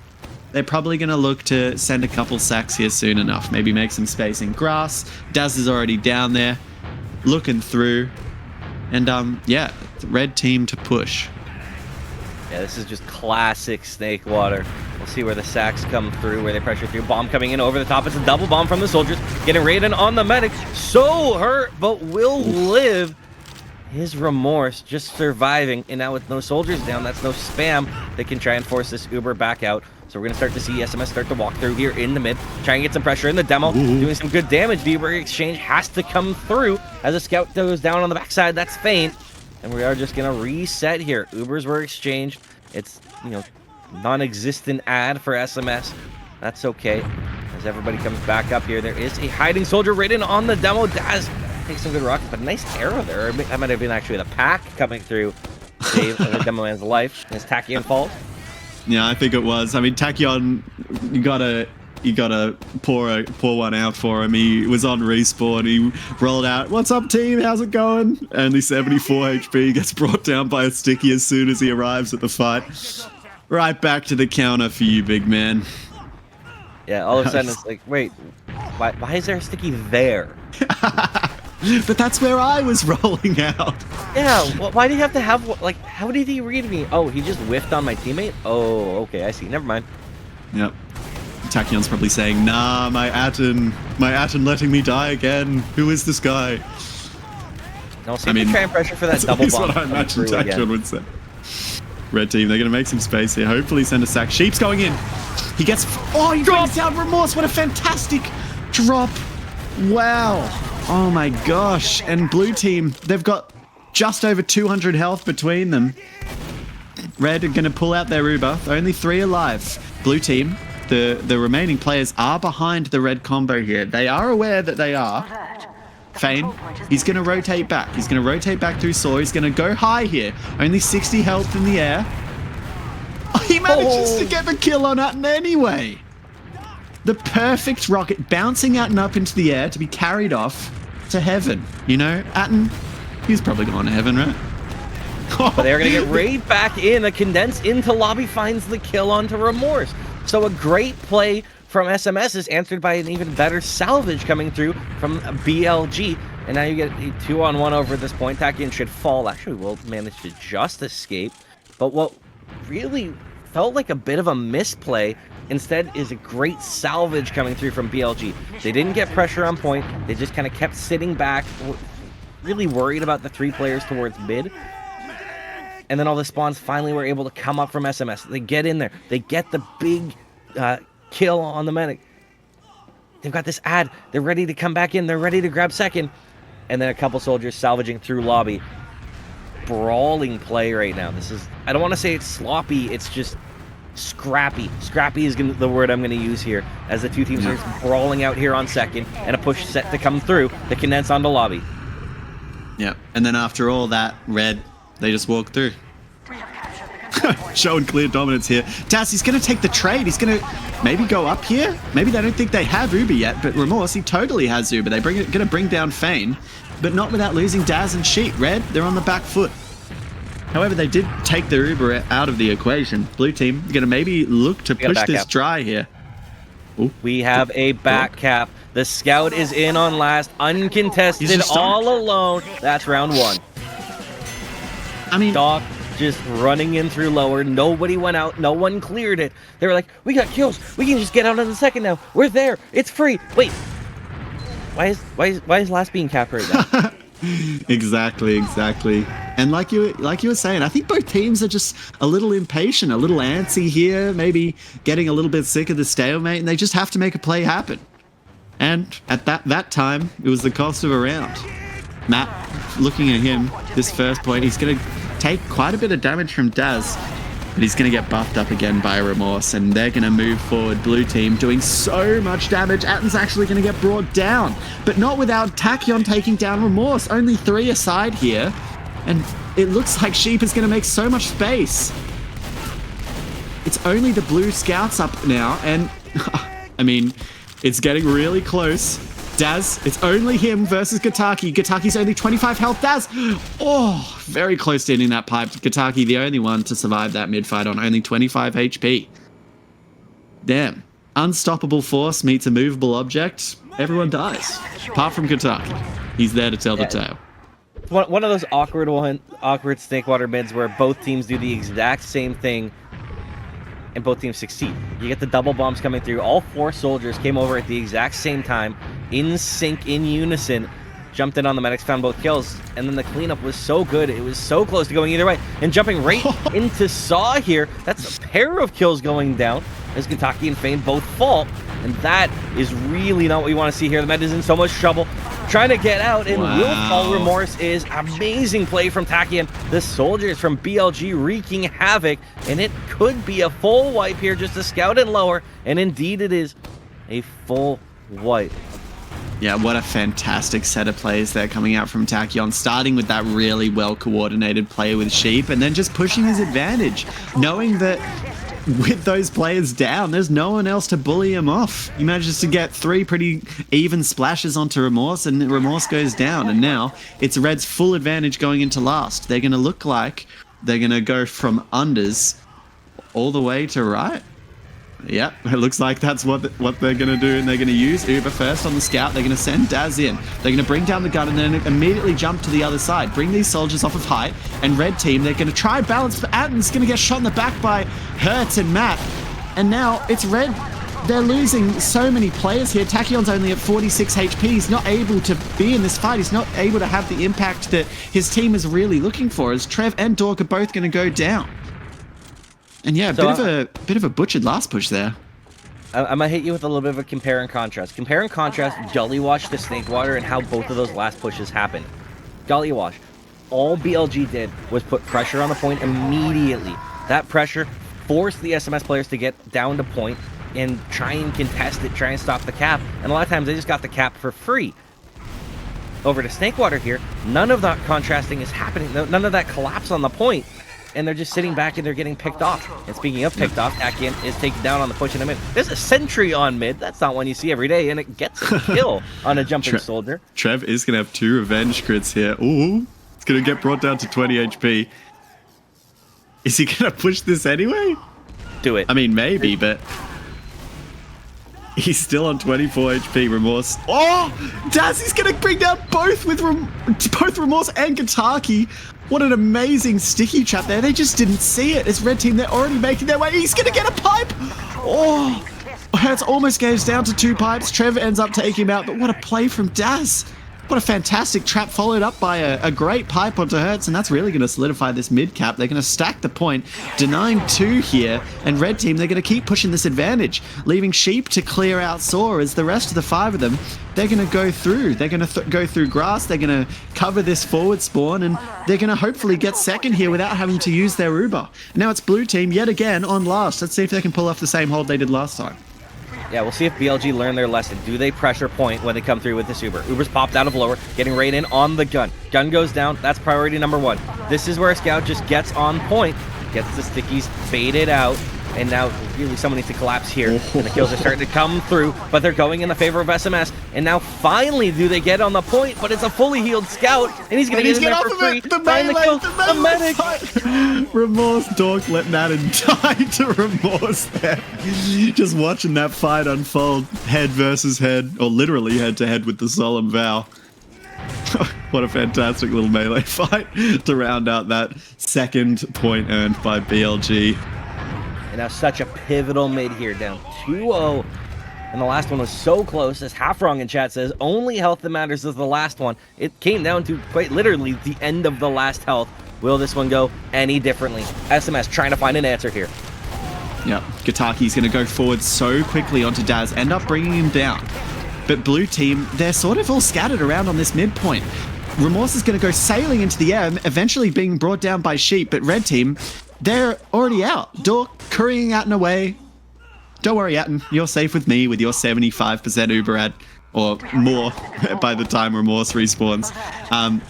they're probably going to look to send a couple sacks here soon enough. Maybe make some space in grass. Daz is already down there, looking through. And, yeah, red team to push. Yeah, this is just classic Snake Water. We'll see where the sacks come through, where they pressure through. Bomb coming in over the top. It's a double bomb from the soldiers. Getting raided on the medic. So hurt, but will live. His remorse just surviving. And now with no soldiers down, that's no spam. They can try and force this Uber back out. So we're going to start to see SMS start to walk through here in the mid. Try and get some pressure in the demo. Doing some good damage. The Uber exchange has to come through. As a scout goes down on the backside, that's faint. And we are just going to reset here. Ubers were exchanged. It's, you know, non-existent ad for SMS. That's okay. As everybody comes back up here, there is a hiding soldier raiding on the demo. Daz takes some good rockets, but nice arrow there. That might have been actually the pack coming through. Save the demo man's life. As Tachyon falls. Yeah, I think it was. I mean, Tachyon, you gotta pour one out for him. He was on respawn. He rolled out, "What's up, team? How's it going?" Only 74 HP. Gets brought down by a sticky as soon as he arrives at the fight. Right back to the counter for you, big man. Yeah, all of a sudden it's like, wait, why is there a sticky there? But that's where I was rolling out. Yeah, why do you have to have, like, how did he read me? Oh, he just whiffed on my teammate? Oh, okay, I see. Never mind. Yep. Tachyon's probably saying, "Nah, my Atten letting me die again. Who is this guy?" No, see, I mean, try and pressure for that double bomb. That's what I imagine Tachyon would say. Red team, they're going to make some space here. Hopefully send a sack. Sheep's going in. He gets... Oh, he brings down Remorse. What a fantastic drop. Wow. Oh, my gosh. And blue team, they've got just over 200 health between them. Red are going to pull out their Uber. Only 3 alive. Blue team, the remaining players are behind the red combo here. They are aware that they are. Fane, he's going to rotate back. He's going to rotate back through Saw. He's going to go high here. Only 60 health in the air. Oh, he manages to get the kill on Atten anyway. The perfect rocket bouncing Atten up into the air to be carried off to heaven. You know, Atten, he's probably gone to heaven, right? But they're going to get right back in. A condense into lobby finds the kill onto Remorse. So a great play from SMS is answered by an even better salvage coming through from BLG. And now you get a 2-on-1 over at this point. Tachyon should fall. Actually, will manage to just escape. But what really felt like a bit of a misplay instead is a great salvage coming through from BLG. They didn't get pressure on point. They just kind of kept sitting back, really worried about the 3 players towards mid. And then all the spawns finally were able to come up from SMS. They get in there. They get the big kill on the medic. They've got this ad. They're ready to come back in. They're ready to grab second. And then a couple soldiers salvaging through lobby. Brawling play right now. This is, I don't want to say it's sloppy. It's just scrappy. Scrappy is the word I'm going to use here, as the 2 teams are brawling out here on second, and a push set to come through. The condense onto lobby. Yeah, and then after all that, red, they just walk through. Showing clear dominance here. Daz, he's going to take the trade. He's going to maybe go up here. Maybe they don't think they have Uber yet, but Remorse, he totally has Uber. They're going to bring down Fane, but not without losing Daz and Sheep. Red, they're on the back foot. However, they did take their Uber out of the equation. Blue team going to maybe look to push this dry here. Ooh. We have a back cap. The scout is in on last, uncontested, all alone. That's round 1. I mean, Doc just running in through lower. Nobody went out. No one cleared it. They were like, "We got kills. We can just get out on the second now. We're there. It's free." Wait, why is last being cap right now? Exactly. And like you were saying, I think both teams are just a little impatient, a little antsy here, maybe getting a little bit sick of the stalemate, and they just have to make a play happen. And at that time, it was the cost of a round. Matt, looking at him, this first point, he's going to take quite a bit of damage from Daz, but he's going to get buffed up again by Remorse, and they're going to move forward. Blue team doing so much damage. Atten's actually going to get brought down, but not without Tachyon taking down Remorse. Only 3 aside here, and it looks like Sheep is going to make so much space. It's only the blue scouts up now, and I mean, it's getting really close. Daz, it's only him versus Gataki. Gataki's only 25 health. Daz, oh, very close to ending that pipe. Gataki, the only one to survive that mid-fight on only 25 HP. Damn. Unstoppable force meets a movable object. Everyone dies. Apart from Kentucky. He's there to tell the tale. One of those awkward Snakewater mids where both teams do the exact same thing and both teams succeed. You get the double bombs coming through. All 4 soldiers came over at the exact same time, in sync, in unison, jumped in on the medics, found both kills, and then the cleanup was so good. It was so close to going either way. And jumping right into Saw here, that's a pair of kills going down as Kentucky and Fane both fall. And that is really not what we want to see here. The med is in so much trouble, trying to get out, and will fall. Remorse is amazing play from Takian. The soldiers from BLG wreaking havoc, and it could be a full wipe here, just a scout and lower, and indeed it is a full wipe. Yeah, what a fantastic set of plays there coming out from Tachyon, starting with that really well-coordinated play with Sheep, and then just pushing his advantage, knowing that with those players down, there's no one else to bully him off. He manages to get 3 pretty even splashes onto Remorse, and Remorse goes down. And now it's Red's full advantage going into last. They're going to look like they're going to go from unders all the way to right. Yep, it looks like that's what they're going to do, and they're going to use Uber first on the scout. They're going to send Daz in. They're going to bring down the gun and then immediately jump to the other side. Bring these soldiers off of height, and Red Team, they're going to try and balance, but Atten's going to get shot in the back by Hertz and Matt. And now it's Red. They're losing so many players here. Tachyon's only at 46 HP. He's not able to be in this fight. He's not able to have the impact that his team is really looking for, as Trev and Dork are both going to go down. And yeah, a bit of a butchered last push there. I'm gonna hit you with a little bit of a compare and contrast. Compare and contrast Jolly Wash to Snakewater and how both of those last pushes happened. Jolly Wash, all BLG did was put pressure on the point immediately. That pressure forced the SMS players to get down to point and try and contest it, try and stop the cap. And a lot of times they just got the cap for free. Over to Snakewater here, none of that contrasting is happening. None of that collapse on the point. And they're just sitting back and they're getting picked off. And speaking of picked off, Akian is taken down on the push in a mid. There's a sentry on mid. That's not one you see every day, and it gets a kill on a jumping soldier. Trev is going to have 2 revenge crits here. Ooh, it's going to get brought down to 20 HP. Is he going to push this anyway? Do it. I mean, maybe, but he's still on 24 HP. Remorse. Oh, Dazzy's going to bring down both with both Remorse and Gataki. What an amazing sticky trap there. They just didn't see it. It's Red Team. They're already making their way. He's going to get a pipe. Oh, Hertz almost goes down to 2 pipes. Trevor ends up taking him out. But what a play from Daz. What a fantastic trap, followed up by a great pipe onto Hertz, and that's really going to solidify this mid cap. They're going to stack the point, denying 2 here, and Red Team, they're going to keep pushing this advantage, leaving Sheep to clear out Saw, as the rest of the 5 of them, they're going to go through. They're going to go through grass, they're going to cover this forward spawn, and they're going to hopefully get second here without having to use their Uber. Now it's Blue Team yet again on last. Let's see if they can pull off the same hold they did last time. Yeah, we'll see if BLG learn their lesson. Do they pressure point when they come through with this Uber? Uber's popped out of lower, getting right in on the gun. Gun goes down. That's priority number 1. This is where a scout just gets on point, gets the stickies faded out, and now really someone needs to collapse here. And the kills are starting to come through, but they're going in the favor of SMS. And now finally do they get on the point, but it's a fully healed scout, and he's going to get in there for free. The medic! Remorse, Dork letting that die to Remorse there. Just watching that fight unfold, head versus head, or literally head to head with the Solemn Vow. What a fantastic little melee fight to round out that second point earned by BLG. And now such a pivotal mid here, down 2-0. And the last one was so close, as Half Wrong in chat says, only health that matters is the last one. It came down to quite literally the end of the last health. Will this one go any differently? SMS trying to find an answer here. Yeah, Gataki's going to go forward so quickly onto Daz, end up bringing him down. But Blue Team, they're sort of all scattered around on this midpoint. Remorse is going to go sailing into the air, eventually being brought down by Sheep, but Red Team, they're already out. Dork currying Atten away. Don't worry, Atten, you're safe with me with your 75% Uber ad, or more by the time Remorse respawns.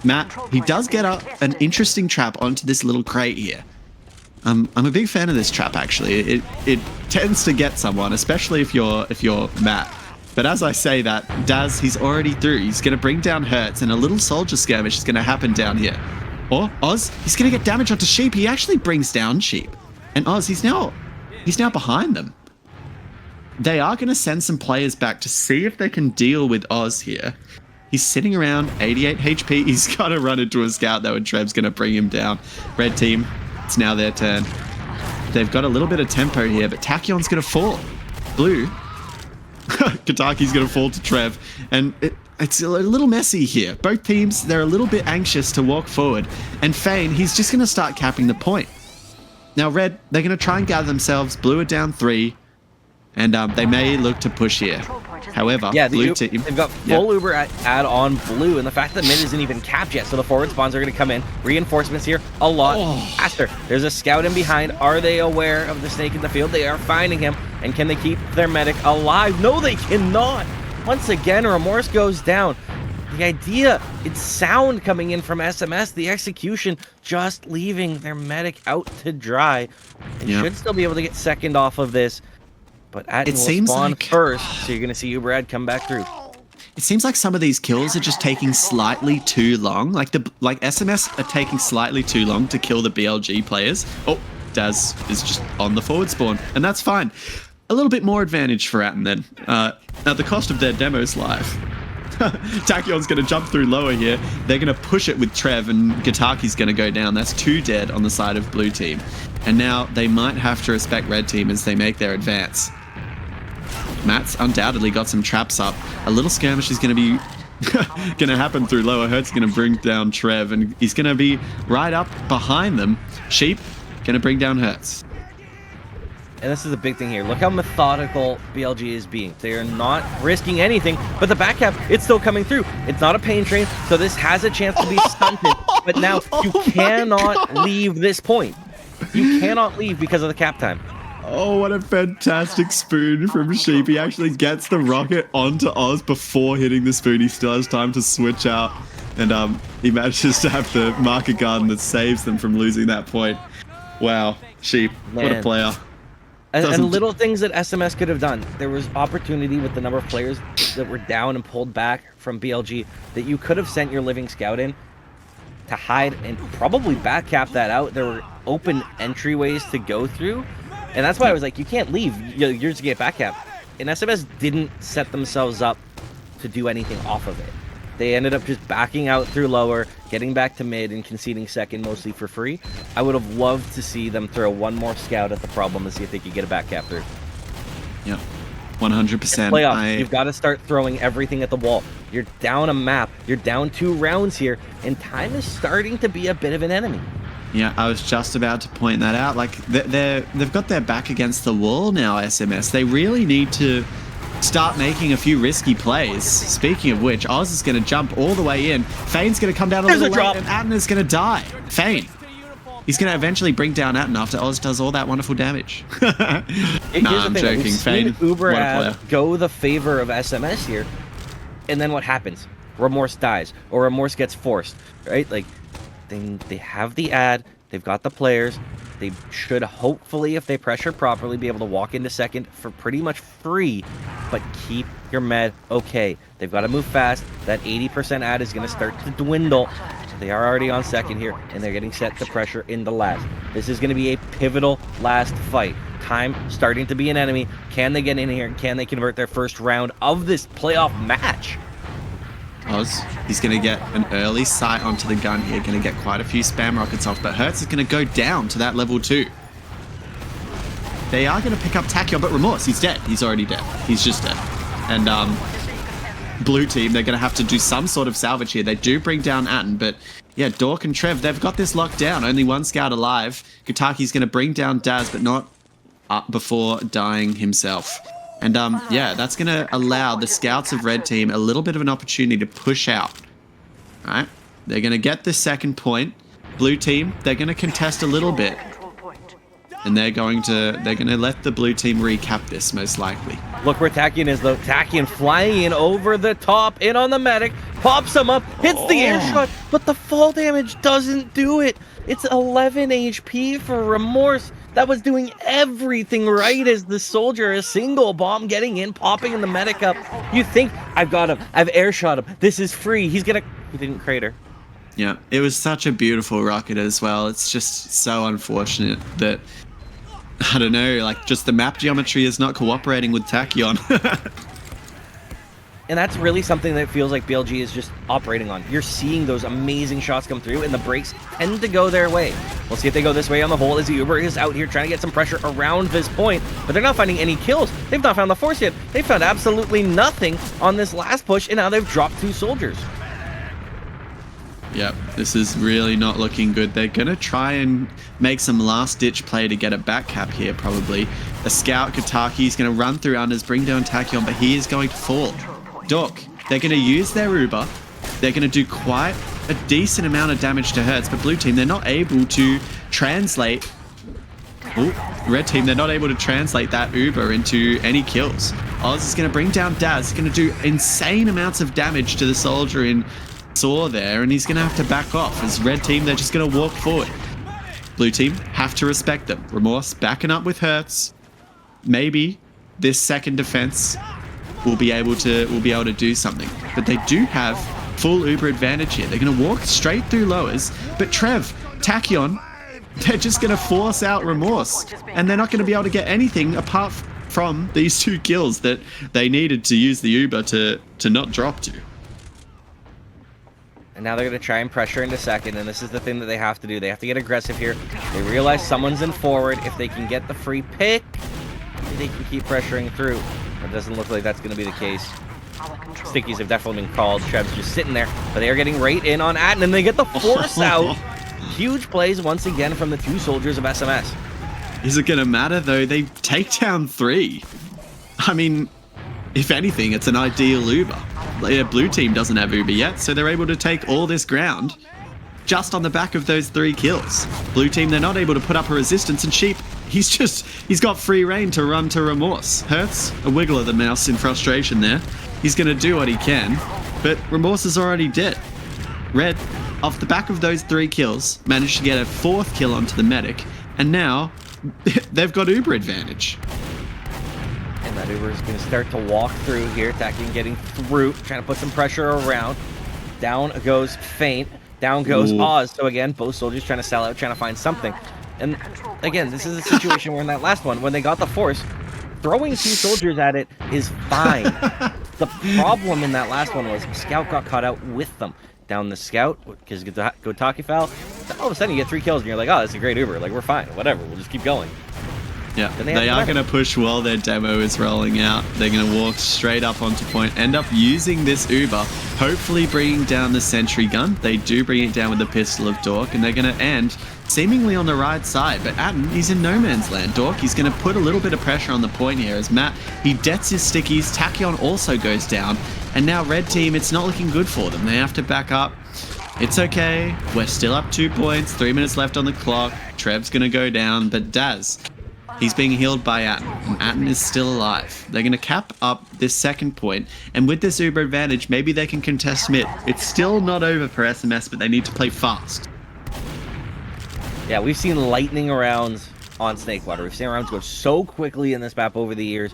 Matt, he does get an interesting trap onto this little crate here. I'm a big fan of this trap, actually. It tends to get someone, especially if you're Matt. But as I say that, Daz, he's already through. He's going to bring down Hertz, and a little soldier skirmish is going to happen down here. Or Oz, he's going to get damage onto Sheep. He actually brings down Sheep. And Oz, he's now behind them. they are going to send some players back to see if they can deal with Oz here. He's sitting around 88 HP. He's got to run into a scout, though, and Trev's going to bring him down. Red team, it's now their turn. They've got a little bit of tempo here, but Tachyon's going to fall. Blue, Kataki's going to fall to Trev, and it's a little messy here. Both teams, they're a little bit anxious to walk forward, and Fane, he's just going to start capping the point. Now, Red, they're going to try and gather themselves. Blue are down 3, and they may look to push here. However, Blue team, they've got full Uber add on Blue, and the fact that mid isn't even capped yet, so the forward spawns are going to come in. Reinforcements here a lot faster. There's a scout in behind. Are they aware of the snake in the field? They are finding him, and can they keep their medic alive? No, they cannot. Once again, Remorse goes down. The idea, it's sound coming in from SMS. The execution just leaving their medic out to dry. They should still be able to get second off of this. But Atten will spawn first, so you're going to see Uberad come back through. It seems like some of these kills are just taking slightly too long. Like SMS are taking slightly too long to kill the BLG players. Oh, Daz is just on the forward spawn, and that's fine. A little bit more advantage for Atten then. At the cost of their demos live. Tachyon's going to jump through lower here. They're going to push it with Trev, and Gataki's going to go down. That's 2 dead on the side of Blue team. And now they might have to respect Red team as they make their advance. Matt's undoubtedly got some traps up. A little skirmish is going to be going to happen through lower. Hertz going to bring down Trev, and he's going to be right up behind them. Sheep going to bring down Hertz. And this is a big thing here. Look how methodical BLG is being. They are not risking anything, but the back cap, it's still coming through. It's not a pain train, so this has a chance to be stunted. But now you cannot leave this point. You cannot leave because of the cap time. Oh, what a fantastic spoon from Sheep. He actually gets the rocket onto Oz before hitting the spoon. He still has time to switch out, and he manages to have the marker garden that saves them from losing that point. Wow, Sheep, what a player. And little things that SMS could have done. There was opportunity with the number of players that were down and pulled back from BLG that you could have sent your living scout in to hide and probably back cap that out. There were open entryways to go through. And that's why I was like, you can't leave. You're just get back cap. And SMS didn't set themselves up to do anything off of it. They ended up just backing out through lower, getting back to mid, and conceding second mostly for free. I would have loved to see them throw one more scout at the problem to see if they could get a back cap through. Yep, 100%. Playoffs, you've got to start throwing everything at the wall. You're down a map. You're down 2 rounds here, and time is starting to be a bit of an enemy. Yeah, I was just about to point that out. Like, they've got their back against the wall now, SMS. They really need to start making a few risky plays. Speaking of which, Oz is going to jump all the way in. Fane's going to come down a little late, and Atten is going to die. Fane. He's going to eventually bring down Atten after Oz does all that wonderful damage. Nah, I'm joking. Fane, Uber go the favor of SMS here, and then what happens? Remorse dies, or Remorse gets forced, right? Like, they have the ad, they've got the players. They should hopefully, if they pressure properly, be able to walk into second for pretty much free, but keep your med okay. They've got to move fast. That 80% ad is going to start to dwindle. They are already on second here, and they're getting set to pressure in the last. This is going to be a pivotal last fight. Time starting to be an enemy. Can they get in here? Can they convert their first round of this playoff match? Oz, he's going to get an early sight onto the gun here, going to get quite a few spam rockets off, but Hertz is going to go down to that level 2. They are going to pick up Tachyon, but Remorse, he's dead. He's already dead. He's just dead. And Blue team, they're going to have to do some sort of salvage here. They do bring down Atten, but yeah, Dork and Trev, they've got this locked down. Only one scout alive. Gataki's going to bring down Daz, but not before dying himself. And yeah, that's going to allow the scouts of Red team a little bit of an opportunity to push out. All right, they're going to get the second point. Blue team, they're going to contest a little bit, and they're going to let the blue team recap this most likely. Look where Tachyon is though. Tachyon flying in over the top, in on the medic, pops him up, hits the air shot, but the fall damage doesn't do it. It's 11 HP for Remorse. That was doing everything right as the soldier, a single bomb getting in, popping in the medic up. You think, I've got him, I've air shot him, this is free, he didn't crater. Yeah, it was such a beautiful rocket as well. It's just so unfortunate that I don't know, like just the map geometry is not cooperating with Tachyon. And that's really something that feels like BLG is just operating on. You're seeing those amazing shots come through, and the breaks tend to go their way. We'll see if they go this way on the hole as the Uber is out here trying to get some pressure around this point, but they're not finding any kills. They've not found the force yet. They've found absolutely nothing on this last push, and now they've dropped 2 soldiers. Yep, this is really not looking good. They're going to try and make some last-ditch play to get a back cap here, probably. A scout, Kataki, is going to run through unders, bring down Tachyon, but he is going to fall. Dork, they're going to use their Uber. They're going to do quite a decent amount of damage to Hertz, but blue team, they're not able to translate... Ooh, red team, they're not able to translate that Uber into any kills. Oz is going to bring down Daz. He's going to do insane amounts of damage to the soldier in Saw there, and he's going to have to back off. As red team, they're just going to walk forward. Blue team have to respect them. Remorse backing up with Hertz. Maybe this second defense will be able to do something, but they do have full Uber advantage here. They're going to walk straight through lowers, but Trev, Tachyon, they're just going to force out Remorse, and they're not going to be able to get anything apart from these 2 kills that they needed to use the Uber to not drop to. And now they're going to try and pressure into second, and this is the thing that they have to do. They have to get aggressive here. They realize someone's in forward. If they can get the free pick, they can keep pressuring through. It doesn't look like that's going to be the case. Stickies have definitely been called. Trev's just sitting there, but they are getting right in on Atten, and they get the force out. Huge plays once again from the 2 soldiers of SMS. Is it going to matter, though? They take down 3. I mean, if anything, it's an ideal Uber. The blue team doesn't have Uber yet, so they're able to take all this ground just on the back of those 3 kills. Blue team, they're not able to put up a resistance, and Sheep, he's got free reign to run to Remorse. Hertz, a wiggle of the mouse in frustration there. He's going to do what he can, but Remorse is already dead. Red, off the back of those 3 kills, managed to get a 4th kill onto the medic, and now they've got Uber advantage. And that Uber is going to start to walk through here, attacking, getting through, trying to put some pressure around. Down goes Feint. Down goes Oz. So again, both soldiers trying to sell out, trying to find something. And again, this is a situation where in that last one, when they got the force, throwing 2 soldiers at it is fine. The problem in that last one was Scout got caught out with them. Down the Scout, because Gotaki fell. All of a sudden you get 3 kills and you're like, oh, that's a great Uber. Like, we're fine. Whatever. We'll just keep going. Yeah, they are going to push while their demo is rolling out. They're going to walk straight up onto point, end up using this Uber, hopefully bringing down the sentry gun. They do bring it down with the pistol of Dork, and they're going to end seemingly on the right side. But Atten, he's in no man's land. Dork, he's going to put a little bit of pressure on the point here as Matt, he debts his stickies. Tachyon also goes down, and now red team, it's not looking good for them. They have to back up. It's okay. We're still up 2 points, 3 minutes left on the clock. Trev's going to go down, but Daz, he's being healed by Atten, and Atten is still alive. They're going to cap up this second point, and with this Uber advantage, maybe they can contest mid. It's still not over for SMS, but they need to play fast. Yeah, we've seen lightning rounds on Snakewater. We've seen rounds go so quickly in this map over the years,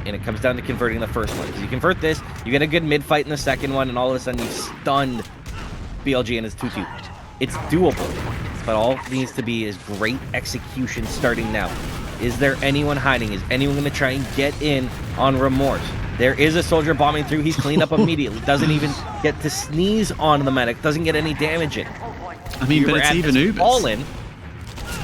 and it comes down to converting the first one. Because you convert this, you get a good mid fight in the second one, and all of a sudden you've stunned BLG and his 2-2. It's doable. But all it needs to be is great execution starting now. Is there anyone hiding? Is anyone going to try and get in on Remorse? There is a soldier bombing through. He's cleaned up immediately. Doesn't even get to sneeze on the medic. Doesn't get any damage in. I mean, but it's even Ubers. All in,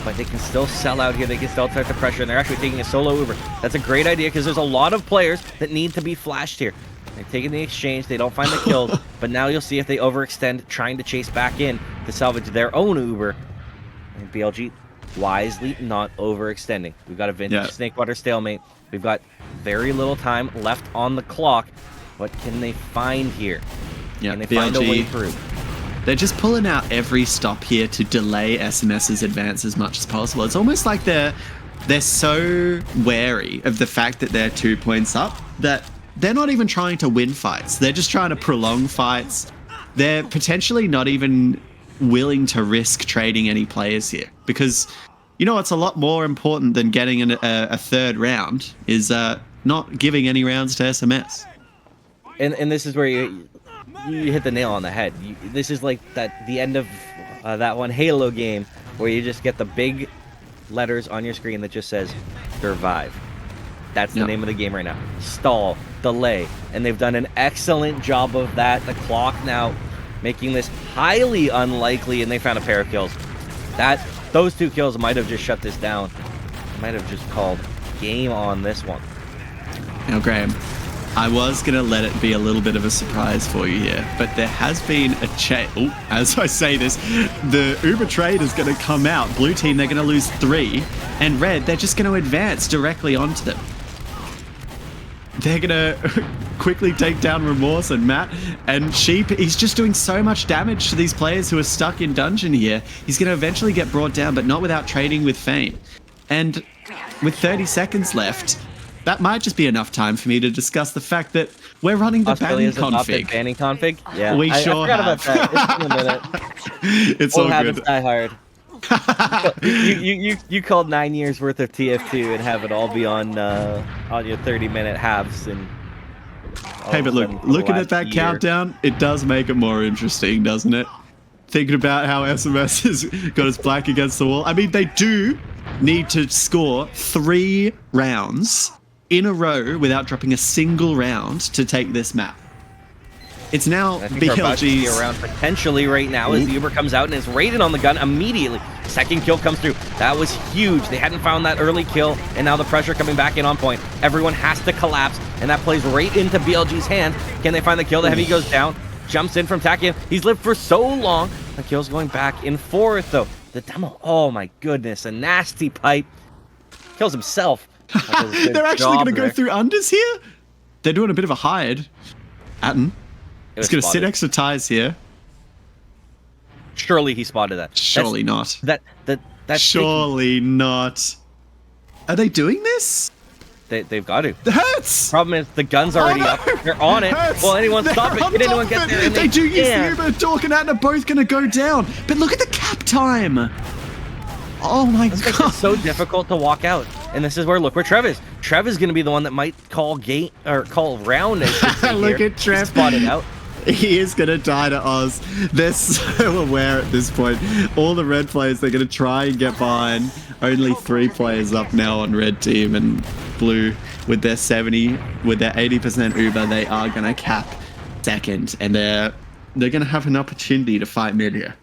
but they can still sell out here. They can still start the pressure, and they're actually taking a solo Uber. That's a great idea because there's a lot of players that need to be flashed here. They're taking the exchange. They don't find the kills, but now you'll see if they overextend, trying to chase back in to salvage their own Uber. And BLG wisely not overextending. We've got a vintage Snakewater stalemate. We've got very little time left on the clock. What can they find here? Yeah, can they BLG, find a way through? They're just pulling out every stop here to delay SMS's advance as much as possible. It's almost like they're so wary of the fact that they're 2 points up that they're not even trying to win fights. They're just trying to prolong fights. They're potentially not even willing to risk trading any players here because, you know, it's a lot more important than getting a third round is not giving any rounds to SMS. And this is where you hit the nail on the head. This is like the end of that one Halo game where you just get the big letters on your screen that just says survive. That's the name of the game right now. Stall, delay, and they've done an excellent job of that. The clock now making this highly unlikely, and they found a pair of kills. Those 2 kills might have just shut this down. Might have just called game on this one. Now, Graham, I was going to let it be a little bit of a surprise for you here, but there has been a change. Oh, as I say this, the Uber trade is going to come out. Blue team, they're going to lose 3, and red, they're just going to advance directly onto them. They're going to quickly take down Remorse and Matt, and Sheep, he's just doing so much damage to these players who are stuck in dungeon here. He's going to eventually get brought down, but not without trading with Fane. And with 30 seconds left, that might just be enough time for me to discuss the fact that we're running the banning config. Banning config? Yeah, we sure I have. About that. It's been a minute. It's all good. Habits die hard. you called 9 years worth of TF2 and have it all be on your 30-minute halves. And hey, but look, looking at that countdown, it does make it more interesting, doesn't it? Thinking about how SMS has got its back against the wall. I mean, they do need to score 3 rounds in a row without dropping a single round to take this map. It's now BLG's around potentially right now as the Uber comes out and is raided on the gun immediately. Second kill comes through. That was huge. They hadn't found that early kill, and now the pressure coming back in on point. Everyone has to collapse, and that plays right into BLG's hand. Can they find the kill? The heavy goes down. Jumps in from Takian. He's lived for so long. The kill's going back and forth, though. The demo, oh my goodness, a nasty pipe. Kills himself. They're actually going to go through unders here? They're doing a bit of a hide. Atten. He's going to sit next to Ties here. Surely he spotted that. Surely not. That's surely not. Are they doing this? They've got to. It hurts! Problem is, the gun's already up. They're on it. Will anyone stop it? Can anyone get there? They do use the Uber. Dork and Atten are both going to go down. But look at the cap time. Oh my god. It's so difficult to walk out. And this is where, look where Trev is. Trev is going to be the one that might call gate or call round. Look at Trev. Spotted out. He is going to die to Oz. They're so aware at this point. All the red players, they're going to try and get behind. Only 3 players up now on red team, and blue with their 80% Uber, they are going to cap second, and they're going to have an opportunity to fight mid here.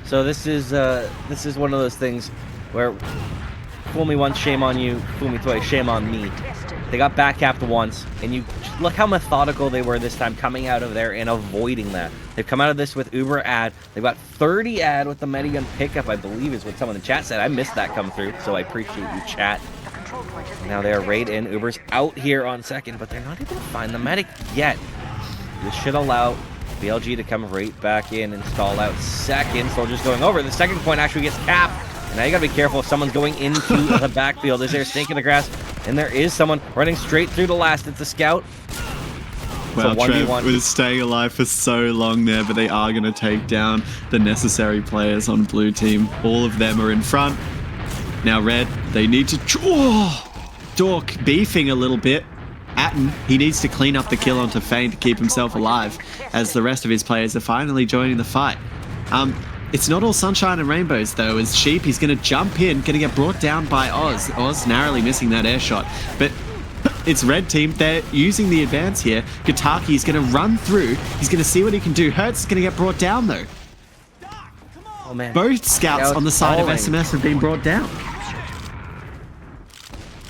So this is one of those things where fool me once, shame on you. Fool me twice, shame on me. They got back capped once, and you look how methodical they were this time coming out of there and avoiding that. They've come out of this with Uber ad. They've got 30 ad with the medigun pickup, I believe is what someone in the chat said. I missed that come through, so I appreciate you, chat. Now they are right in. Uber's out here on second, but they're not able to find the medic yet. This should allow BLG to come right back in and stall out second. Soldiers going over. The second point actually gets capped. And now you gotta be careful if someone's going into the backfield. Is there a snake in the grass? And there is someone running straight through the last. It's a scout. Well, Trev was staying alive for so long there, but they are going to take down the necessary players on blue team. All of them are in front. Now red, they need to... Dork beefing a little bit. Atten, he needs to clean up the kill onto Fane to keep himself alive, as the rest of his players are finally joining the fight. It's not all sunshine and rainbows, though, as Sheep, he's going to jump in, going to get brought down by Oz. Oz narrowly missing that air shot. But it's red team. They're using the advance here. Gataki is going to run through. He's going to see what he can do. Hertz is going to get brought down, though. Oh, man. Both scouts on the side of SMS have been brought down.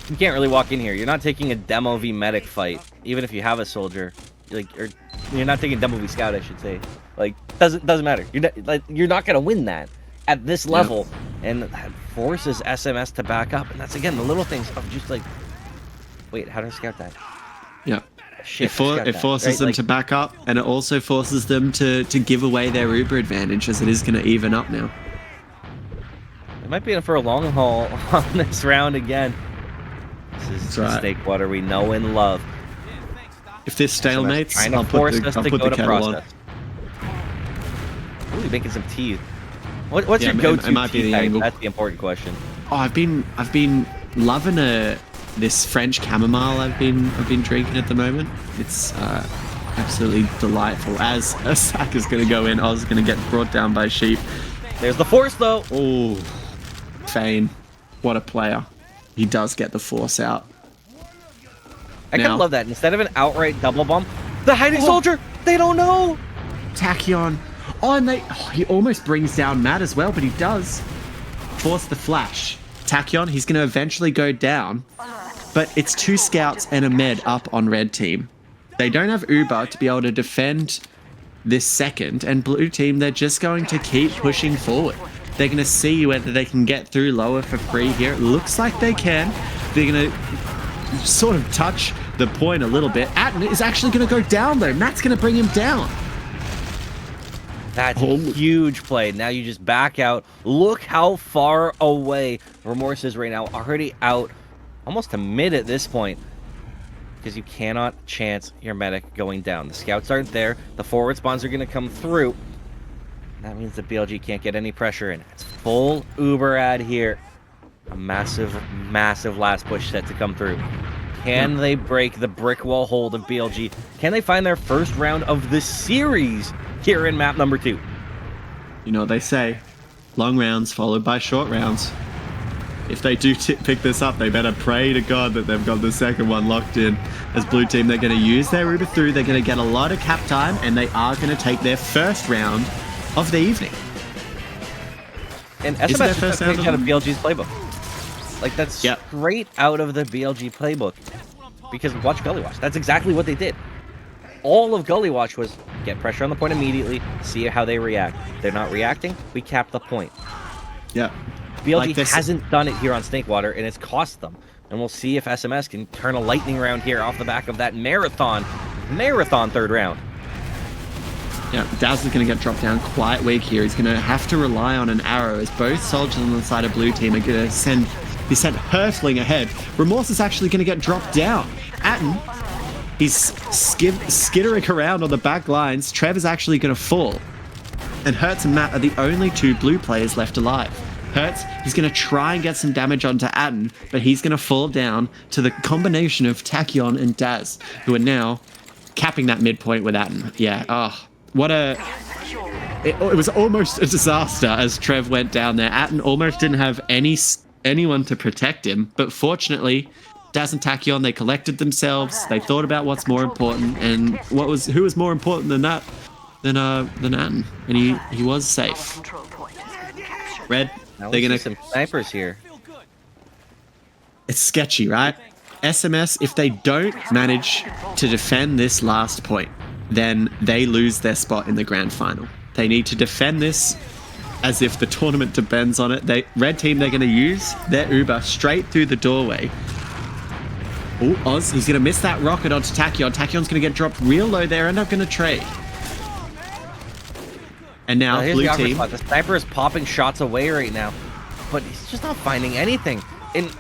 You can't really walk in here. You're not taking a demo v medic fight, even if you have a soldier. Or you're not taking demo v scout, I should say. Doesn't matter. You're not gonna win that at this level, and that forces SMS to back up. And that's again the little things of just wait, how does scout die? Yeah. Shit, it forces them to back up, and it also forces them to give away their Uber advantage, as it is going to even up now. It might be in for a long haul on this round again. This is the steak water we know and love. If this stalemates, I'll put the kettle on. Ooh, making some tea. What's your go-to tea type? That's the important question. Oh, I've been loving this French chamomile I've been drinking at the moment. It's absolutely delightful. As a sack is going to go in, Oz is going to get brought down by Sheep. There's the force, though. Oh, Fane. What a player. He does get the force out. I kind of love that. Instead of an outright double bump, the hiding soldier, they don't know. Tachyon. Oh, and he almost brings down Matt as well, but he does force the flash. Tachyon, he's going to eventually go down, but it's 2 scouts and a med up on red team. They don't have Uber to be able to defend this second, and blue team, they're just going to keep pushing forward. They're going to see whether they can get through lower for free here. It looks like they can. They're going to sort of touch the point a little bit. Atten is actually going to go down, though. Matt's going to bring him down. That's a huge play. Now you just back out. Look how far away Remorse is right now. Already out almost to mid at this point. Because you cannot chance your medic going down. The scouts aren't there. The forward spawns are going to come through. That means the BLG can't get any pressure in. It's full Uber ad here. A massive, massive last push set to come through. Can they break the brick wall hold of BLG? Can they find their first round of the series here in map number 2? You know what they say. Long rounds followed by short rounds. If they do pick this up, they better pray to God that they've got the second one locked in. As blue team, they're going to use their Uber through. They're going to get a lot of cap time, and they are going to take their first round of the evening. And SMS just picked out of BLG's playbook. Like, that's straight out of the BLG playbook. Because watch Gully Watch. That's exactly what they did. All of Gully Watch was get pressure on the point immediately, see how they react. They're not reacting, we cap the point. Yeah. BLG hasn't done it here on Snakewater, and it's cost them. And we'll see if SMS can turn a lightning round here off the back of that marathon third round. Yeah, Daz is going to get dropped down quite weak here. He's going to have to rely on an arrow as both soldiers on the side of blue team are going to be sent hurtling ahead. Remorse is actually going to get dropped down. Atten, he's skittering around on the back lines. Trev is actually going to fall. And Hertz and Matt are the only 2 blue players left alive. Hertz, he's going to try and get some damage onto Atten, but he's going to fall down to the combination of Tachyon and Daz, who are now capping that midpoint with Atten. Yeah, what a... It was almost a disaster as Trev went down there. Atten almost didn't have anyone to protect him, but fortunately, Daz and Tachyon, they collected themselves, they thought about what's more important, and who was more important than that, than Atten, and he was safe. Red, they're gonna some snipers here. It's sketchy, right? SMS, if they don't manage to defend this last point, then they lose their spot in the grand final. They need to defend this as if the tournament depends on it. Red team, they're going to use their Uber straight through the doorway. Oh, Oz, he's going to miss that rocket onto Tachyon. Tachyon's going to get dropped real low there, end up going to trade. And now, blue team... The sniper is popping shots away right now, but he's just not finding anything. And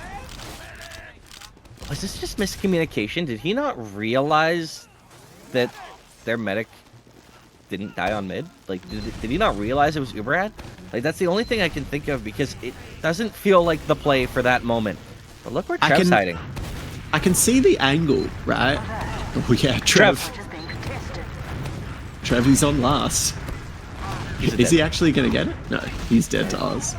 was this just miscommunication? Did he not realize that their medic didn't die on mid? Like, did he not realize it was Uberad? Like, that's the only thing I can think of, because it doesn't feel like the play for that moment. But look where Trev's hiding. I can see the angle, right? Oh yeah, Trev, he's on last. Is he actually going to get it? No, he's dead to Oz.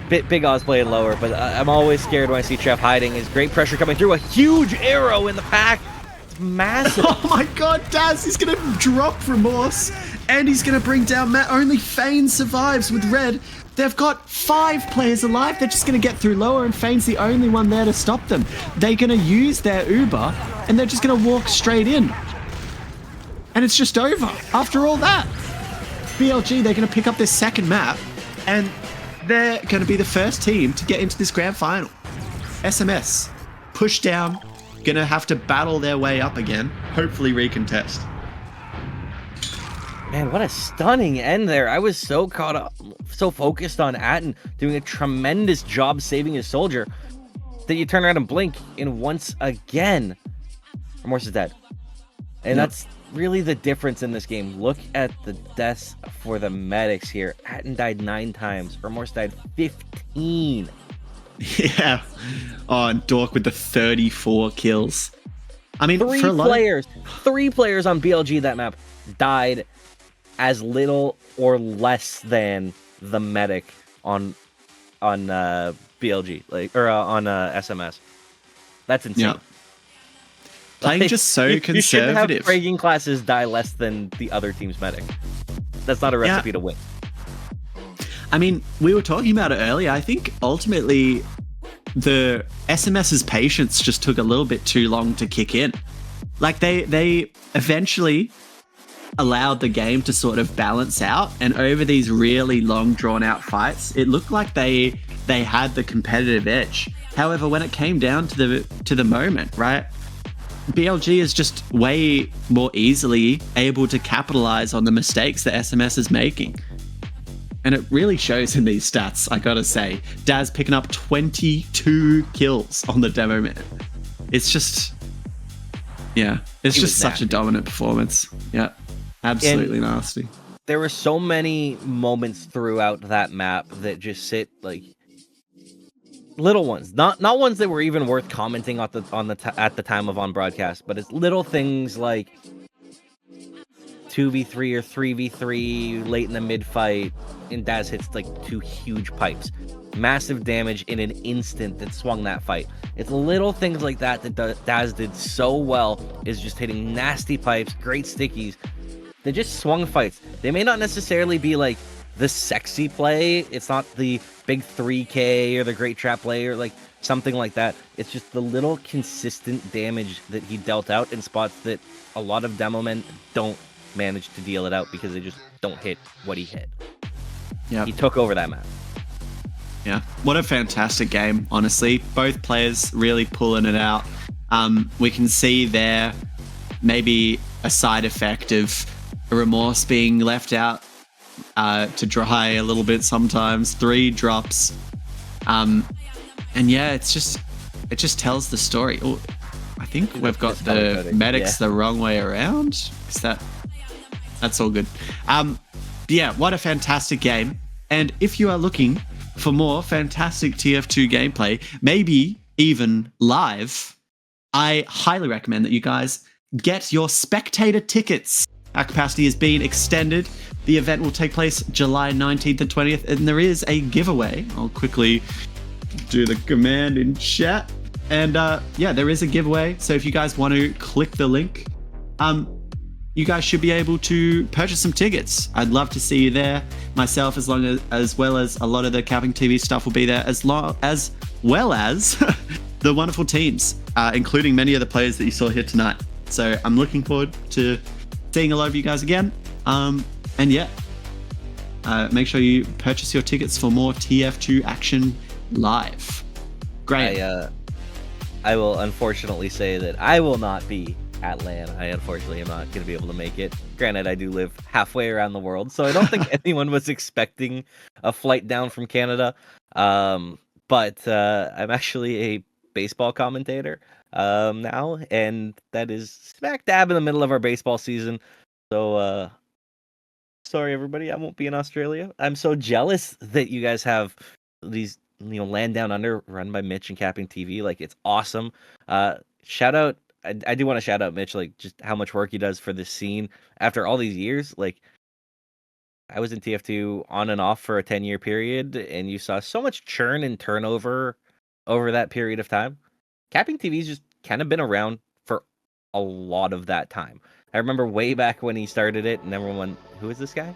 Big Oz playing lower, but I'm always scared when I see Trev hiding. There's great pressure coming through. A huge arrow in the pack. It's massive. Oh my god, Daz, he's going to drop Remorse, and he's going to bring down Matt. Only Fane survives with Red. They've got 5 players alive. They're just going to get through lower, and Fane's the only one there to stop them. They're going to use their Uber, and they're just going to walk straight in. And it's just over after all that. BLG, they're going to pick up this second map, and they're going to be the first team to get into this grand final. SMS, push down, going to have to battle their way up again, hopefully recontest. Man, what a stunning end there. I was so caught up, so focused on Atten doing a tremendous job saving his soldier that you turn around and blink, and once again, Remorse is dead. And that's really the difference in this game. Look at the deaths for the medics here. Atten died 9 times. Remorse died 15. Yeah. Oh, and Dork with the 34 kills. I mean, 3 players on BLG that map died as little or less than the medic on BLG, on SMS. That's insane. Yeah. Playing just so conservative. You shouldn't have fragging classes die less than the other team's medic. That's not a recipe to win. I mean, we were talking about it earlier. I think ultimately the SMS's patience just took a little bit too long to kick in. Like they eventually allowed the game to sort of balance out, and over these really long drawn out fights, it looked like they had the competitive edge. However, when it came down to the moment, right, BLG is just way more easily able to capitalize on the mistakes that SMS is making. And it really shows in these stats, I gotta say. Daz picking up 22 kills on the demo minute. It's just, it's just such a dominant performance. Yeah, absolutely nasty. There were so many moments throughout that map that just sit like little ones, not ones that were even worth commenting at the time of on broadcast, but it's little things like 2v3 or 3v3 late in the mid fight, and Daz hits like 2 huge pipes, massive damage in an instant that swung that fight. It's little things like that Daz did so well, is just hitting nasty pipes, great stickies. They just swung fights. They may not necessarily be like the sexy play. It's not the big 3K or the great trap play or like something like that. It's just the little consistent damage that he dealt out in spots that a lot of demo men don't manage to deal it out because they just don't hit what he hit. Yeah, he took over that map. Yeah, what a fantastic game, honestly. Both players really pulling it out. We can see there maybe a side effect of Remorse being left out to dry a little bit sometimes. 3 drops. And yeah, it just tells the story. Oh, I think we've got the medics the wrong way around. Is that's all good. Yeah, what a fantastic game. And if you are looking for more fantastic TF2 gameplay, maybe even live, I highly recommend that you guys get your spectator tickets. Our capacity has been extended. The event will take place July 19th and 20th, and there is a giveaway. I'll quickly do the command in chat. And yeah, there is a giveaway. So if you guys want to click the link, you guys should be able to purchase some tickets. I'd love to see you there. Myself, as well as a lot of the CappingTV stuff will be there, as well as the wonderful teams, including many of the players that you saw here tonight. So I'm looking forward to seeing a lot of you guys again. And yeah, make sure you purchase your tickets for more TF2 action live. Great. I will unfortunately say that I will not be at LAN. I unfortunately am not going to be able to make it. Granted, I do live halfway around the world, so I don't think anyone was expecting a flight down from Canada. But I'm actually a baseball commentator now, and that is smack dab in the middle of our baseball season. So sorry everybody, I won't be in Australia. I'm so jealous that you guys have these, Land Down Under run by Mitch and CappingTV. Like, it's awesome. Shout out, I do want to shout out Mitch, like, just how much work he does for this scene after all these years. Like, I was in TF2 on and off for a 10-year period, and you saw so much churn and turnover over that period of time. CappingTV's just kind of been around for a lot of that time. I remember way back when he started it, and everyone, who is this guy?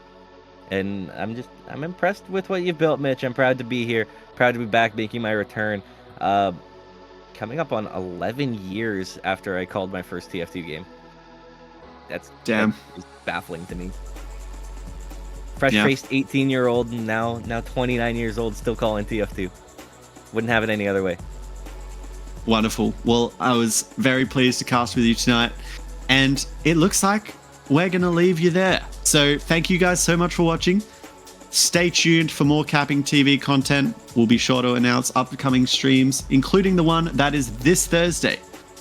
And I'm impressed with what you've built, Mitch. I'm proud to be here, proud to be back, making my return. Coming up on 11 years after I called my first TF2 game. That's baffling to me. Fresh-faced 18-year-old, and now 29 years old, still calling TF2. Wouldn't have it any other way. Wonderful. Well, I was very pleased to cast with you tonight, and it looks like we're going to leave you there. So thank you guys so much for watching. Stay tuned for more CappingTV content. We'll be sure to announce upcoming streams, including the one that is this Thursday.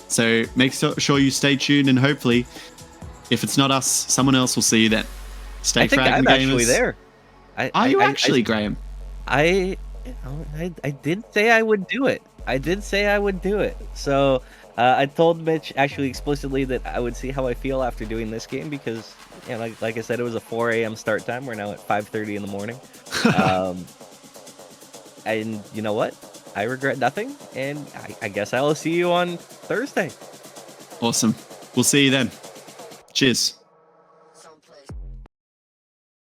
So make sure you stay tuned, and hopefully, if it's not us, someone else will see you then. Stay fragging, gamers. I'm actually there. Are you actually, Graham? I did say I would do it. So I told Mitch actually explicitly that I would see how I feel after doing this game because, you know, like I said, it was a 4 a.m. start time. We're now at 5:30 in the morning. And you know what? I regret nothing, and I guess I'll see you on Thursday. Awesome. We'll see you then. Cheers.